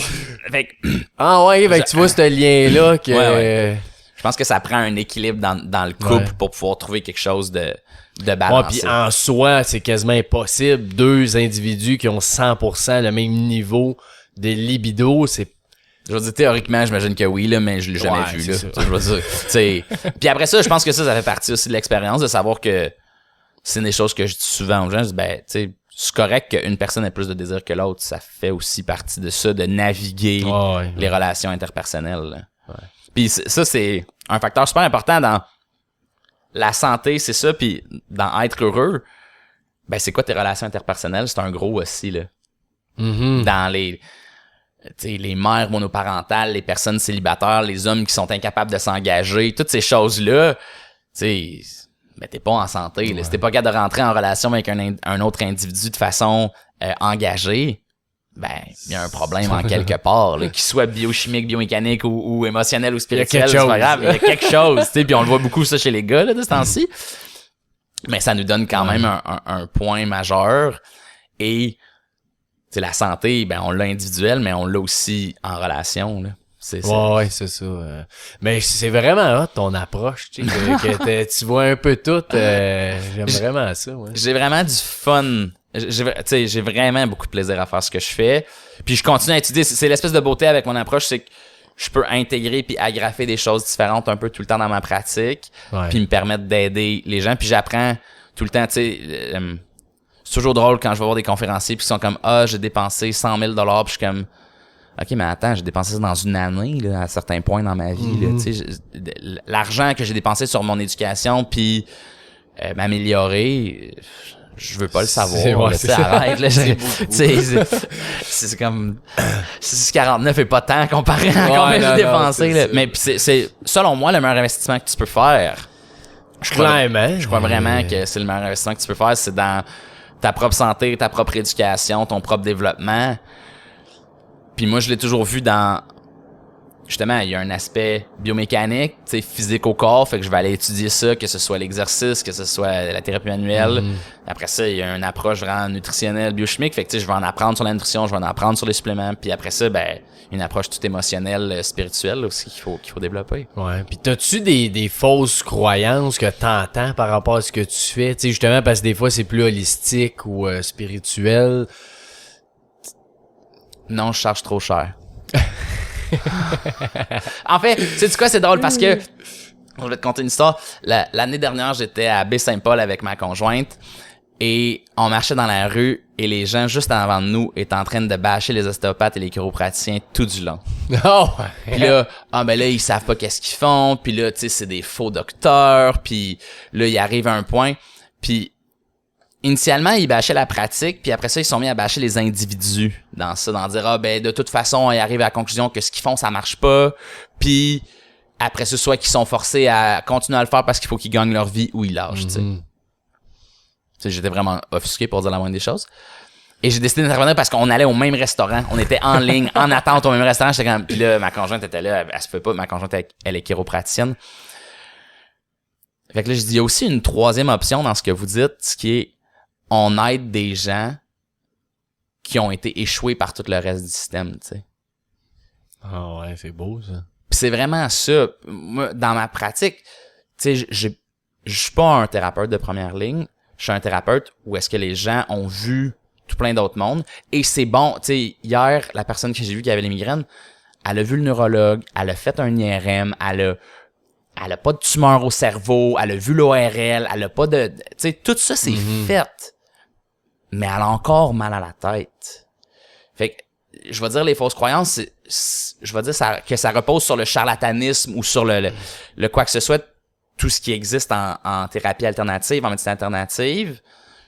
Fait que, fait que tu vois ce lien-là que... Ouais. Je pense que ça prend un équilibre dans le couple pour pouvoir trouver quelque chose de balancé. Puis en soi, c'est quasiment impossible. 2 individus qui ont 100% le même niveau de libido, c'est... Je veux dire, théoriquement, j'imagine que oui, là, mais je l'ai jamais vu. Là. Je veux dire, puis après ça, je pense que ça fait partie aussi de l'expérience, de savoir que c'est des choses que je dis souvent aux gens. Je dis, ben, tu sais, c'est correct qu'une personne ait plus de désir que l'autre. Ça fait aussi partie de ça, de naviguer les relations interpersonnelles. Puis ça, c'est un facteur super important dans la santé, c'est ça. Puis dans être heureux, ben, c'est quoi tes relations interpersonnelles? C'est un gros aussi, là. Dans les mères monoparentales, les personnes célibataires, les hommes qui sont incapables de s'engager, toutes ces choses-là, tu sais, ben t'es pas en santé. Là. Si t'es pas capable de rentrer en relation avec un autre individu de façon engagée, ben il y a un problème en quelque part, là, qu'il soit biochimique, biomécanique ou émotionnel ou spirituel, c'est pas grave, il y a quelque chose. Puis on le voit beaucoup ça chez les gars là, de ce temps-ci. Mais ça nous donne quand même un point majeur. Et c'est la santé, ben on l'a individuel, mais on l'a aussi en relation. Là. C'est ça. Mais c'est vraiment hot ton approche, tu sais, que tu vois un peu tout. J'aime vraiment ça. Ouais. J'ai vraiment du fun. J'ai vraiment beaucoup de plaisir à faire ce que je fais. Puis je continue à étudier. C'est l'espèce de beauté avec mon approche, c'est que je peux intégrer puis agrafer des choses différentes un peu tout le temps dans ma pratique, puis me permettre d'aider les gens. Puis j'apprends tout le temps, tu sais. C'est toujours drôle quand je vais voir des conférenciers puis ils sont comme j'ai dépensé 100 000 $, puis je suis comme OK, mais attends, j'ai dépensé ça dans une année là, à certains points dans ma vie là, tu sais, l'argent que j'ai dépensé sur mon éducation puis m'améliorer, je veux pas le savoir, tu sais, arrête là, c'est comme 6,49 est pas tant comparé à combien j'ai dépensé là, mais c'est selon moi le meilleur investissement que tu peux faire. Je crois vraiment que c'est le meilleur investissement que tu peux faire, c'est dans ta propre santé, ta propre éducation, ton propre développement. Puis moi, je l'ai toujours vu dans... Justement, il y a un aspect biomécanique, tu sais, physique au corps, fait que je vais aller étudier ça, que ce soit l'exercice, que ce soit la thérapie manuelle. Après ça, il y a une approche vraiment nutritionnelle, biochimique, fait que tu sais, je vais en apprendre sur la nutrition, je vais en apprendre sur les suppléments, puis après ça, ben, une approche toute émotionnelle, spirituelle aussi qu'il faut développer. Ouais, puis t'as-tu des fausses croyances que t'entends par rapport à ce que tu fais, tu sais, justement parce que des fois c'est plus holistique ou spirituel? Non, je charge trop cher. En fait, sais-tu quoi, c'est drôle parce que je vais te conter une histoire. L'année dernière, j'étais à Baie-Saint-Paul avec ma conjointe et on marchait dans la rue et les gens juste en avant de nous étaient en train de bâcher les ostéopathes et les chiropraticiens tout du long. Puis là, ben là, ils savent pas qu'est-ce qu'ils font, puis là, tu sais, c'est des faux docteurs, puis là, il arrive à un point, puis initialement, ils bâchaient la pratique, puis après ça, ils sont mis à bâcher les individus dans ça, d'en dire ben de toute façon, ils arrivent à la conclusion que ce qu'ils font, ça marche pas, puis après ça, soit qu'ils sont forcés à continuer à le faire parce qu'il faut qu'ils gagnent leur vie ou ils lâchent, tu sais. Tu sais, j'étais vraiment offusqué pour dire la moindre des choses. Et j'ai décidé d'intervenir parce qu'on allait au même restaurant, on était en ligne, en attente au même restaurant, j'étais comme, puis là, ma conjointe était là, elle se fait pas, ma conjointe, elle est chiropraticienne. Fait que là, je dis, il y a aussi une troisième option dans ce que vous dites, ce qui est on aide des gens qui ont été échoués par tout le reste du système, tu sais. Ah ouais, c'est beau, ça. Pis c'est vraiment ça. Moi, dans ma pratique, tu sais, je suis pas un thérapeute de première ligne. Je suis un thérapeute où est-ce que les gens ont vu tout plein d'autres mondes. Et c'est bon, tu sais, hier, la personne que j'ai vue qui avait les migraines, elle a vu le neurologue, elle a fait un IRM, elle a pas de tumeur au cerveau, elle a vu l'ORL, elle a pas de... Tu sais, tout ça, c'est fait. Mais elle a encore mal à la tête. Fait que, je vais dire les fausses croyances, je vais dire que ça repose sur le charlatanisme ou sur le quoi que ce soit, tout ce qui existe en thérapie alternative, en médecine alternative.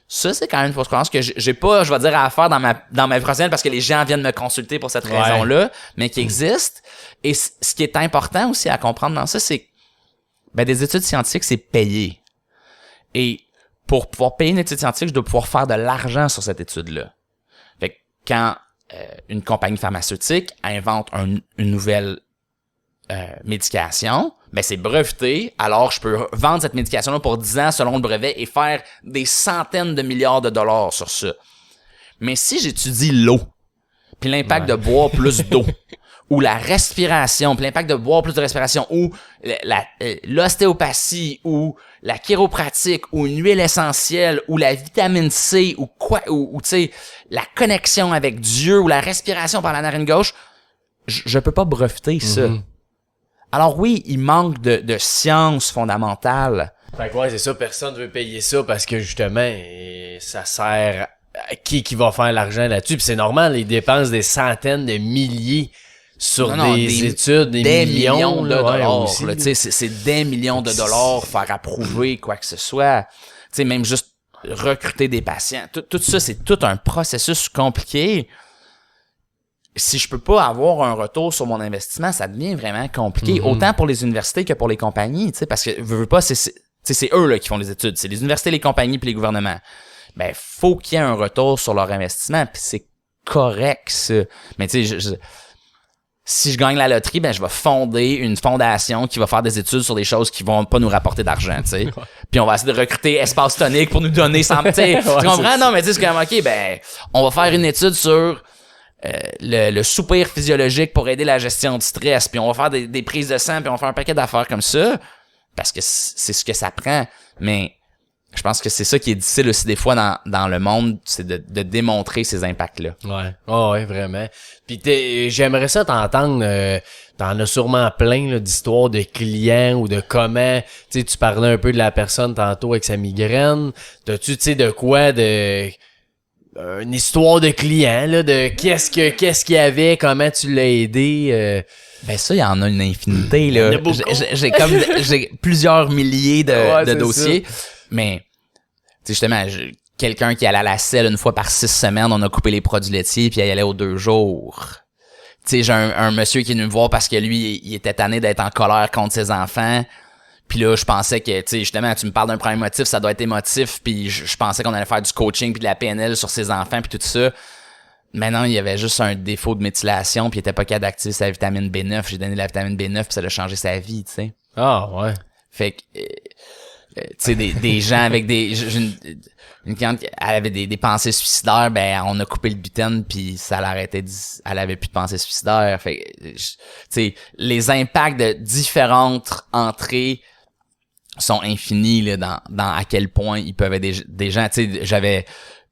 Ça, c'est quand même une fausse croyance que j'ai pas, je vais dire, à faire dans ma vie professionnelle parce que les gens viennent me consulter pour cette raison-là, mais qui existe. Et ce qui est important aussi à comprendre dans ça, c'est ben des études scientifiques, c'est payé. Et pour pouvoir payer une étude scientifique, je dois pouvoir faire de l'argent sur cette étude-là. Fait que quand une compagnie pharmaceutique invente une nouvelle médication, ben c'est breveté, alors je peux vendre cette médication-là pour 10 ans selon le brevet et faire des centaines de milliards de dollars sur ça. Mais si j'étudie l'eau, puis l'impact de boire plus d'eau, ou la respiration, puis l'impact de boire plus de respiration, ou l'ostéopathie, ou la chiropratique, ou une huile essentielle, ou la vitamine C, ou quoi, ou tu sais, la connexion avec Dieu, ou la respiration par la narine gauche, je peux pas breveter ça. Alors oui, il manque de sciences fondamentales. Fait que ouais, c'est ça, personne veut payer ça parce que justement, ça sert à qui va faire l'argent là-dessus. Puis c'est normal, ils dépensent des centaines de milliers sur des études, des millions de dollars. aussi. Tu sais, c'est des millions de dollars faire approuver quoi que ce soit. Tu sais, même juste recruter des patients. Tout ça, c'est tout un processus compliqué. Si je peux pas avoir un retour sur mon investissement, ça devient vraiment compliqué. Autant pour les universités que pour les compagnies, tu sais, parce que veux pas, c'est eux là qui font les études, c'est les universités, les compagnies puis les gouvernements. Ben faut qu'il y ait un retour sur leur investissement, puis c'est correct ça. Mais tu sais, si je gagne la loterie, ben je vais fonder une fondation qui va faire des études sur des choses qui vont pas nous rapporter d'argent, tu sais. Puis on va essayer de recruter Espace Tonique pour nous donner 100, tu sais. Tu comprends? Non, mais tu sais, c'est comme OK, ben on va faire une étude sur le soupir physiologique pour aider la gestion du stress, puis on va faire des prises de sang, puis on va faire un paquet d'affaires comme ça, parce que c'est ce que ça prend. Mais je pense que c'est ça qui est difficile aussi des fois dans le monde, c'est de démontrer ces impacts-là. Ouais, ouais, vraiment. Puis j'aimerais ça t'entendre, t'en as sûrement plein là, d'histoires de clients ou de comment, tu sais, tu parlais un peu de la personne tantôt avec sa migraine, t'as-tu, tu sais, de quoi, une histoire de client, là, de qu'est-ce qu'il y avait, comment tu l'as aidé. Ben ça, il y en a une infinité, là. Il y en a beaucoup. J'ai plusieurs milliers de dossiers. Ça. Mais, tu sais, justement, quelqu'un qui allait à la selle une fois par 6 semaines, on a coupé les produits laitiers, puis il allait aux 2 jours. Tu sais, j'ai un monsieur qui est venu me voir parce que lui, il était tanné d'être en colère contre ses enfants. Puis là, je pensais que, tu sais, justement, tu me parles d'un premier motif, ça doit être émotif, puis je pensais qu'on allait faire du coaching puis de la PNL sur ses enfants puis tout ça. Mais non, il y avait juste un défaut de méthylation puis il était pas capable d'activer sa vitamine B9. J'ai donné la vitamine B9 puis ça a changé sa vie, tu sais. Ah, ouais. Fait que, tu sais, des gens avec une cliente, elle avait des pensées suicidaires, ben on a coupé le butane puis ça l'arrêtait, elle avait plus de pensées suicidaires. Fait que, tu sais, les impacts de différentes entrées sont infinis là, dans à quel point ils peuvent être des gens. Tu sais, j'avais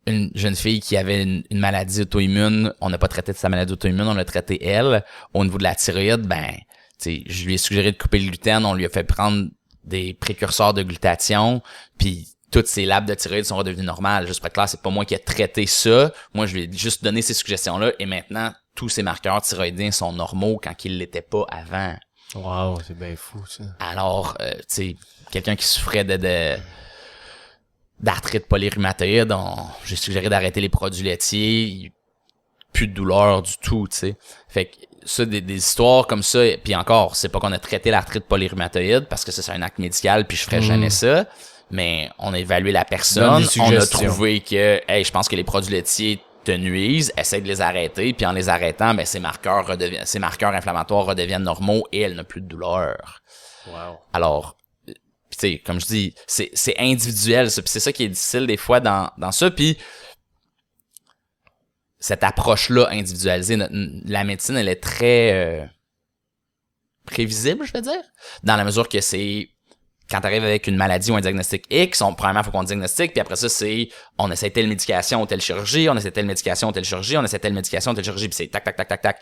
une jeune fille qui avait une maladie auto-immune. On n'a pas traité de sa maladie auto-immune, on l'a traité elle. Au niveau de la thyroïde, ben, tu sais, je lui ai suggéré de couper le gluten. On lui a fait prendre des précurseurs de glutathion, puis toutes ses labs de thyroïde sont redevenues normales. Juste pour être clair, c'est pas moi qui ai traité ça. Moi, je lui ai juste donné ces suggestions-là, et maintenant, tous ses marqueurs thyroïdiens sont normaux quand ils l'étaient pas avant. Wow, c'est bien fou, ça. Alors, tu sais, quelqu'un qui souffrait d'arthrite polyrhumatoïde, j'ai suggéré d'arrêter les produits laitiers, plus de douleur du tout, tu sais. Fait que ça, des histoires comme ça, puis encore, c'est pas qu'on a traité l'arthrite polyrhumatoïde, parce que ça, c'est un acte médical, puis je ferais jamais ça, mais on a évalué la personne, on a trouvé que, hey, je pense que les produits laitiers te nuisent, essaie de les arrêter, puis en les arrêtant, ben ses marqueurs inflammatoires redeviennent normaux et elle n'a plus de douleur. Wow. Alors, tu sais, comme je dis, c'est individuel, ça, puis c'est ça qui est difficile des fois dans ça, puis cette approche-là individualisée, la médecine, elle est très prévisible, je vais dire, dans la mesure que c'est quand t'arrives avec une maladie ou un diagnostic X, premièrement, faut qu'on diagnostique, puis après ça, c'est on essaie telle médication ou telle chirurgie, on essaie telle médication ou telle chirurgie, on essaie telle médication ou telle chirurgie, puis c'est tac, tac, tac, tac, tac.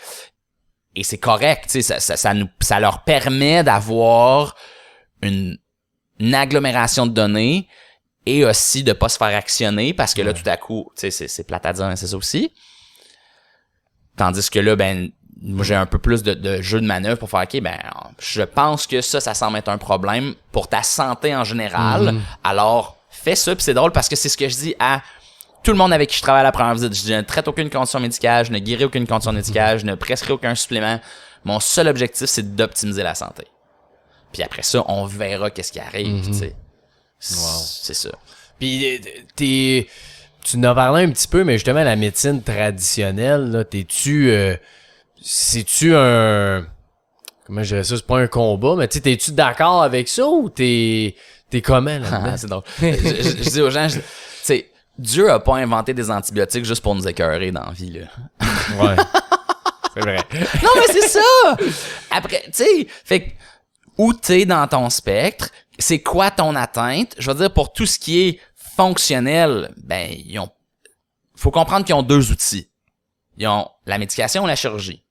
Et c'est correct, tu sais, ça leur permet d'avoir une agglomération de données et aussi de pas se faire actionner parce que là, tout à coup, tu sais, c'est plate à dire, mais c'est ça aussi. Tandis que là, ben, moi, j'ai un peu plus de jeu de manœuvre pour faire, OK, ben, je pense que ça semble être un problème pour ta santé en général. Alors, fais ça. Puis c'est drôle parce que c'est ce que je dis à tout le monde avec qui je travaille à la première visite. Je ne traite aucune condition médicale, je ne guéris aucune condition médicale, je ne prescris aucun supplément. Mon seul objectif, c'est d'optimiser la santé. Puis après ça, on verra qu'est-ce qui arrive, tu sais. C'est ça. Puis tu en as parlé un petit peu, mais justement, la médecine traditionnelle, là, c'est-tu un... comment je dirais ça, c'est pas un combat, mais tu sais, t'es-tu d'accord avec ça ou t'es comment là-dedans? C'est drôle. Je dis aux gens, tu sais, Dieu a pas inventé des antibiotiques juste pour nous écœurer dans la vie, là. Ouais. C'est vrai. Non, mais c'est ça! Après, tu sais, fait que, où t'es dans ton spectre, c'est quoi ton atteinte? Je veux dire, pour tout ce qui est fonctionnel, ben, faut comprendre qu'ils ont 2 outils. Ils ont la médication ou la chirurgie.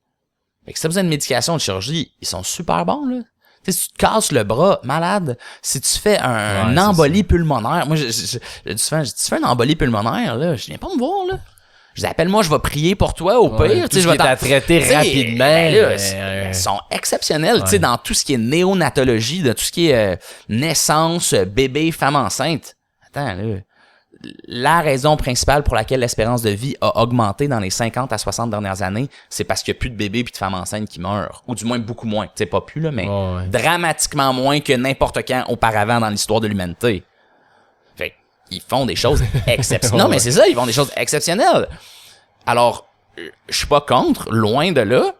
Fait que si t'as besoin de médication ou de chirurgie, ils sont super bons, là. Tu sais, si tu te casses le bras, malade, si tu fais une embolie pulmonaire, moi, je dis souvent, si tu fais une embolie pulmonaire, là, je viens pas me voir, là. Je dis, appelle-moi, je vais prier pour toi, au pire. Tu sais, je vais t'en traiter rapidement. Ben là, ils sont exceptionnels, tu sais, dans tout ce qui est néonatologie, de tout ce qui est naissance, bébé, femme enceinte. Attends, là. La raison principale pour laquelle l'espérance de vie a augmenté dans les 50 à 60 dernières années, c'est parce qu'il n'y a plus de bébés puis de femmes enceintes qui meurent. Ou du moins beaucoup moins. Tu sais, pas plus, là, mais dramatiquement moins que n'importe quand auparavant dans l'histoire de l'humanité. Fait qu'ils font des choses exceptionnelles. Non, mais c'est ça, ils font des choses exceptionnelles. Alors, je suis pas contre, loin de là.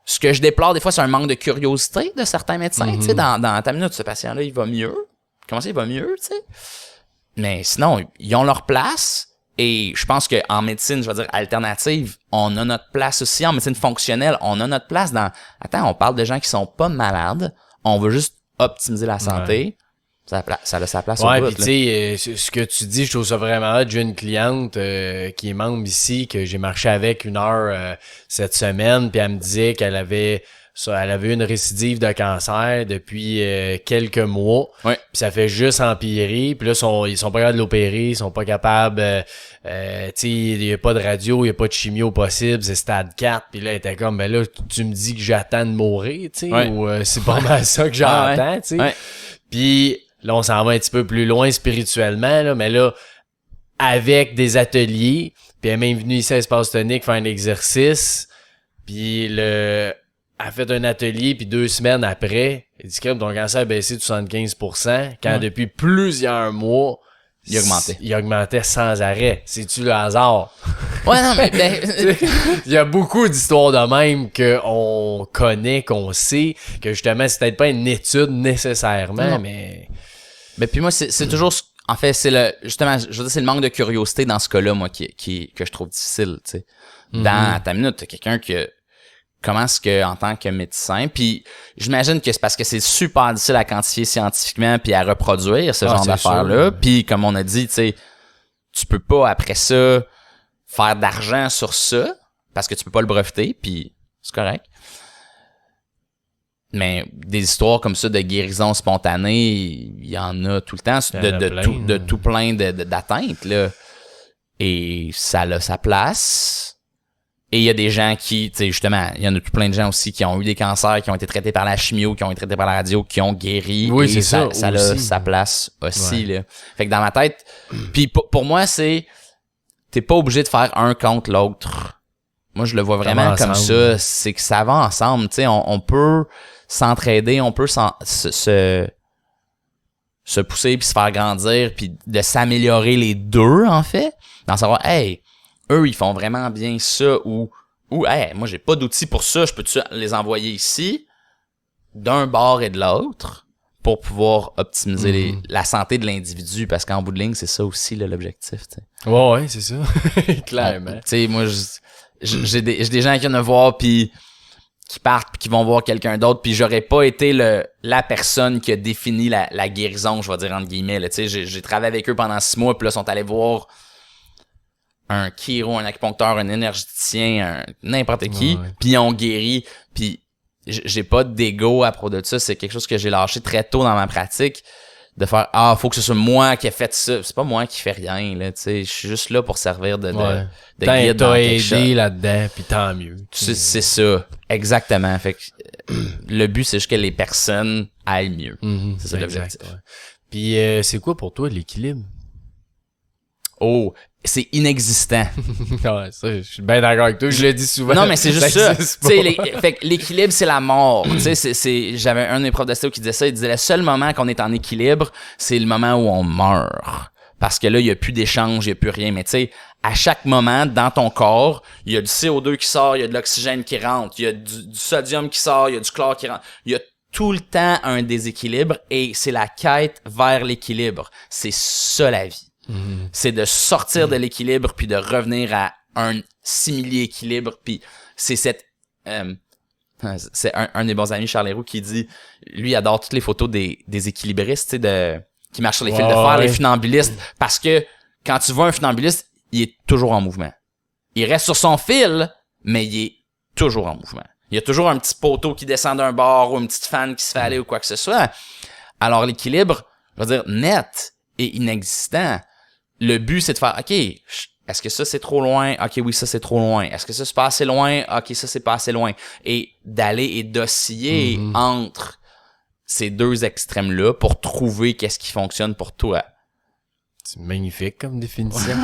Ce que je déplore des fois, c'est un manque de curiosité de certains médecins. Tu sais, dans ta minute, ce patient-là, il va mieux. Comment ça, il va mieux, tu sais? Mais sinon, ils ont leur place. Et je pense qu'en médecine, je vais dire alternative, on a notre place aussi. En médecine fonctionnelle, on a notre place dans... Attends, on parle de gens qui sont pas malades. On veut juste optimiser la santé. Ouais. Ça a sa place au bout. Ouais, puis tu sais, ce que tu dis, je trouve ça vraiment hot. J'ai une cliente qui est membre ici, que j'ai marché avec 1 heure cette semaine, puis elle me disait qu'elle avait une récidive de cancer depuis quelques mois. Ouais. Puis ça fait juste empirer. Puis là, ils sont pas capables de l'opérer, ils sont pas capables... tu sais, il y a pas de radio, il y a pas de chimio possible, c'est stade 4. Puis là, elle était comme, ben là, tu me dis que j'attends de mourir, tu sais, ou c'est pas mal ça que j'entends, tu sais. Ouais. Puis... là, on s'en va un petit peu plus loin spirituellement, là, mais là, avec des ateliers, puis elle est même venue ici à Espace Tonique faire un exercice, puis elle a fait un atelier, puis 2 semaines après, elle dit que ton cancer a baissé de 75%, quand depuis plusieurs mois, il augmentait sans arrêt. C'est-tu le hasard? Ouais, non, mais... il y a beaucoup d'histoires de même qu'on connaît, qu'on sait, que justement, c'est peut-être pas une étude nécessairement, mais puis moi, c'est toujours... En fait, c'est justement, je veux dire, c'est le manque de curiosité dans ce cas-là, moi, que je trouve difficile, tu sais. Dans ta minute, t'as quelqu'un que... Comment est-ce que, en tant que médecin, puis j'imagine que c'est parce que c'est super difficile à quantifier scientifiquement puis à reproduire ce genre d'affaires-là. Puis comme on a dit, tu sais, tu peux pas après ça faire d'argent sur ça parce que tu peux pas le breveter, puis c'est correct. Mais des histoires comme ça de guérison spontanée, il y en a tout le temps, de tout plein d'atteintes, là. Et ça a sa place. Et il y a des gens qui, tu sais, justement, il y en a tout plein de gens aussi qui ont eu des cancers, qui ont été traités par la chimio, qui ont été traités par la radio, qui ont guéri. Oui, et c'est ça a sa place aussi, là. Fait que dans ma tête, puis pour moi, t'es pas obligé de faire un contre l'autre. Moi, je le vois vraiment comme ça. C'est que ça va ensemble, tu sais, on peut s'entraider, on peut se pousser puis se faire grandir puis de s'améliorer les deux, en fait. Dans savoir, hey, eux, ils font vraiment bien ça ou hey, moi, j'ai pas d'outils pour ça, je peux-tu les envoyer ici, d'un bord et de l'autre, pour pouvoir optimiser la santé de l'individu, parce qu'en bout de ligne, c'est ça aussi, là, l'objectif, tu sais. Ouais, c'est ça. Clairement. Tu sais, moi, j'ai des gens qui viennent me voir, puis qui partent, puis qui vont voir quelqu'un d'autre, puis j'aurais pas été la personne qui a défini la guérison, je vais dire entre guillemets, là, tu sais, j'ai travaillé avec eux pendant 6 mois, puis là, ils sont allés voir un chiro, un acupuncteur, un énergéticien, n'importe qui, puis ils ont guéri, puis j'ai pas d'ego à propos de ça, c'est quelque chose que j'ai lâché très tôt dans ma pratique, de faire faut que ce soit moi qui ai fait ça, c'est pas moi qui fais rien, là, tu sais, je suis juste là pour servir de guide dans quelque chose. T'as aidé là-dedans, puis tant mieux. C'est ça, exactement, fait que le but c'est juste que les personnes aillent mieux, c'est ça l'objectif. Ouais. Puis c'est quoi pour toi l'équilibre? C'est inexistant. Ouais, ça, je suis bien d'accord avec toi, je le dis souvent. Non, mais c'est juste ça. Fait que l'équilibre, c'est la mort. Tu sais, j'avais un de mes profs d'ostéo qui disait ça, il disait le seul moment qu'on est en équilibre, c'est le moment où on meurt. Parce que là, il y a plus d'échange, il y a plus rien. Mais tu sais, à chaque moment, dans ton corps, il y a du CO2 qui sort, il y a de l'oxygène qui rentre, il y a du sodium qui sort, il y a du chlore qui rentre. Il y a tout le temps un déséquilibre et c'est la quête vers l'équilibre. C'est ça la vie. C'est de sortir de l'équilibre puis de revenir à un simili-équilibre. Puis c'est c'est un des bons amis, Charles Héroux, qui dit, lui, il adore toutes les photos des équilibristes, tu sais, qui marchent sur les fils de fer, les funambulistes, parce que quand tu vois un funambuliste, il est toujours en mouvement. Il reste sur son fil, mais il est toujours en mouvement. Il y a toujours un petit poteau qui descend d'un bord ou une petite fan qui se fait aller ou quoi que ce soit. Alors l'équilibre, je veux dire, net et inexistant. Le but, c'est de faire, OK, est-ce que ça, c'est trop loin? OK, oui, ça, c'est trop loin. Est-ce que ça, c'est pas assez loin? OK, ça, c'est pas assez loin. Et d'aller et d'osciller entre ces deux extrêmes-là pour trouver qu'est-ce qui fonctionne pour toi. C'est magnifique comme définition.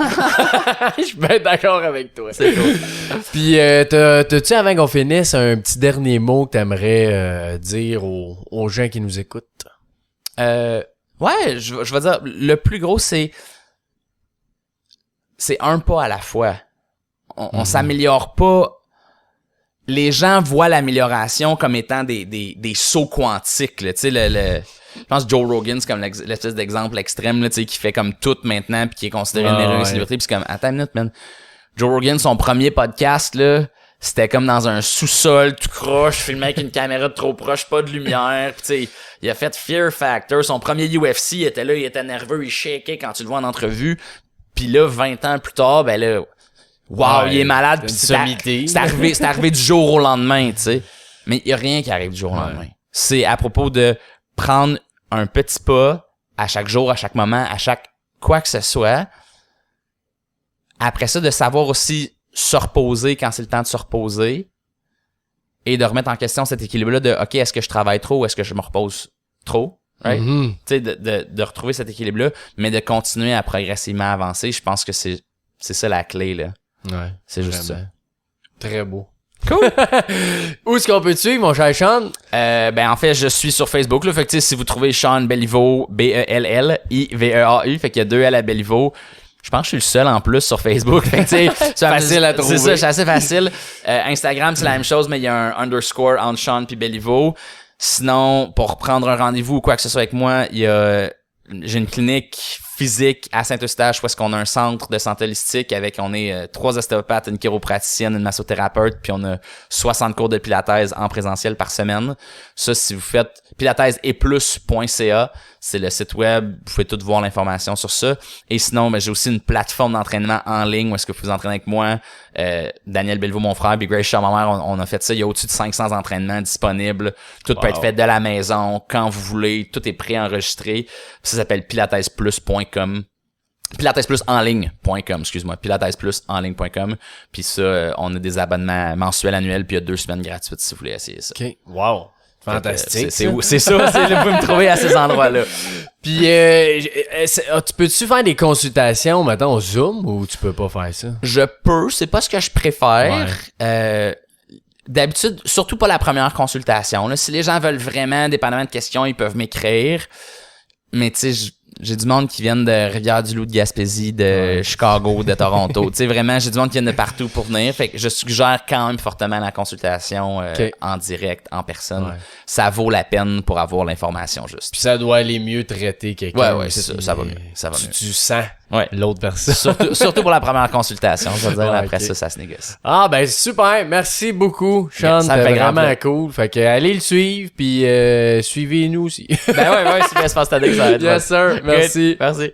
Je suis bien d'accord avec toi. C'est cool. Puis, t'as-tu, avant qu'on finisse, un petit dernier mot que t'aimerais dire aux gens qui nous écoutent? Ouais, je vais dire, le plus gros, c'est un pas à la fois. On s'améliore pas. Les gens voient l'amélioration comme étant des sauts quantiques, là. Tu sais, je pense que Joe Rogan, c'est comme l'espèce d'exemple extrême, là, tu sais, qui fait comme tout maintenant puis qui est considéré une erreur de célébrité, puis c'est comme, attends une minute, man. Joe Rogan, son premier podcast, là, c'était comme dans un sous-sol tout croche, filmé avec une caméra de trop proche, pas de lumière, pis tu sais, il a fait Fear Factor, son premier UFC, il était là, il était nerveux, il shakeait quand tu le vois en entrevue, puis là, 20 ans plus tard, ben là, wow, il est malade, pis c'est arrivé du jour au lendemain, tu sais. Mais il y a rien qui arrive du jour au lendemain. C'est à propos de prendre un petit pas à chaque jour, à chaque moment, à chaque quoi que ce soit. Après ça, de savoir aussi se reposer quand c'est le temps de se reposer et de remettre en question cet équilibre-là de OK, est-ce que je travaille trop ou est-ce que je me repose trop? Right? Tu sais, de retrouver cet équilibre-là, mais de continuer à progressivement avancer. Je pense que c'est ça la clé, là. Ouais. C'est juste ça. Très beau. Cool! Où est-ce qu'on peut te suivre, mon cher Sean? Ben, en fait, je suis sur Facebook, là. Fait que, tu sais, si vous trouvez Sean Belliveau, Belliveu, fait qu'il y a 2 L à Belliveau. Je pense que je suis le seul en plus sur Facebook. Fait que, tu sais, facile à trouver. C'est ça, c'est assez facile. Instagram, c'est la même chose, mais il y a un underscore entre Sean puis Belliveau. Sinon, pour prendre un rendez-vous ou quoi que ce soit avec moi, j'ai une clinique physique à Saint-Eustache où est-ce qu'on a un centre de santé holistique on est 3 ostéopathes, une chiropraticienne, une massothérapeute, puis on a 60 cours de pilates en présentiel par semaine. Ça, si vous faites pilatesetplus.ca, c'est le site web, vous pouvez tout voir l'information sur ça. Et sinon, ben, j'ai aussi une plateforme d'entraînement en ligne où est-ce que vous entraînez avec moi, Daniel Belliveau, mon frère, puis Grace Shaw, ma mère, on a fait ça. Il y a au-dessus de 500 entraînements disponibles. Tout peut être fait de la maison, quand vous voulez. Tout est préenregistré. Ça s'appelle pilatesplus.com. pilatesplusenligne.com, excuse-moi. pilatesplusenligne.com. Puis ça, on a des abonnements mensuels, annuels, puis il y a 2 semaines gratuites si vous voulez essayer ça. OK. Wow. Fantastique. C'est ça, vous pouvez me trouver à ces endroits-là. Puis, tu peux-tu faire des consultations, mettons, au Zoom, ou tu peux pas faire ça? Je peux, c'est pas ce que je préfère. D'habitude, surtout pas la première consultation. Là. Si les gens veulent vraiment, dépendamment de questions, ils peuvent m'écrire. Mais tu sais, j'ai du monde qui viennent de Rivière-du-Loup, de Gaspésie, de Chicago, de Toronto. Tu sais, vraiment, j'ai du monde qui vient de partout pour venir. Fait que je suggère quand même fortement la consultation en direct, en personne. Ouais. Ça vaut la peine pour avoir l'information juste. Puis ça doit aller mieux traiter quelqu'un. Ouais, c'est ça. Ça va mieux. Ça va mieux. Tu sens l'autre personne. Surtout pour la première consultation, je veux dire. Après ça se négocie. Ah, ben super. Merci beaucoup, Sean. C'était vraiment cool. Fait que allez le suivre, puis suivez-nous aussi. Ben ouais, c'est bien, c'est pas ça. Yes, sir. Merci. Merci.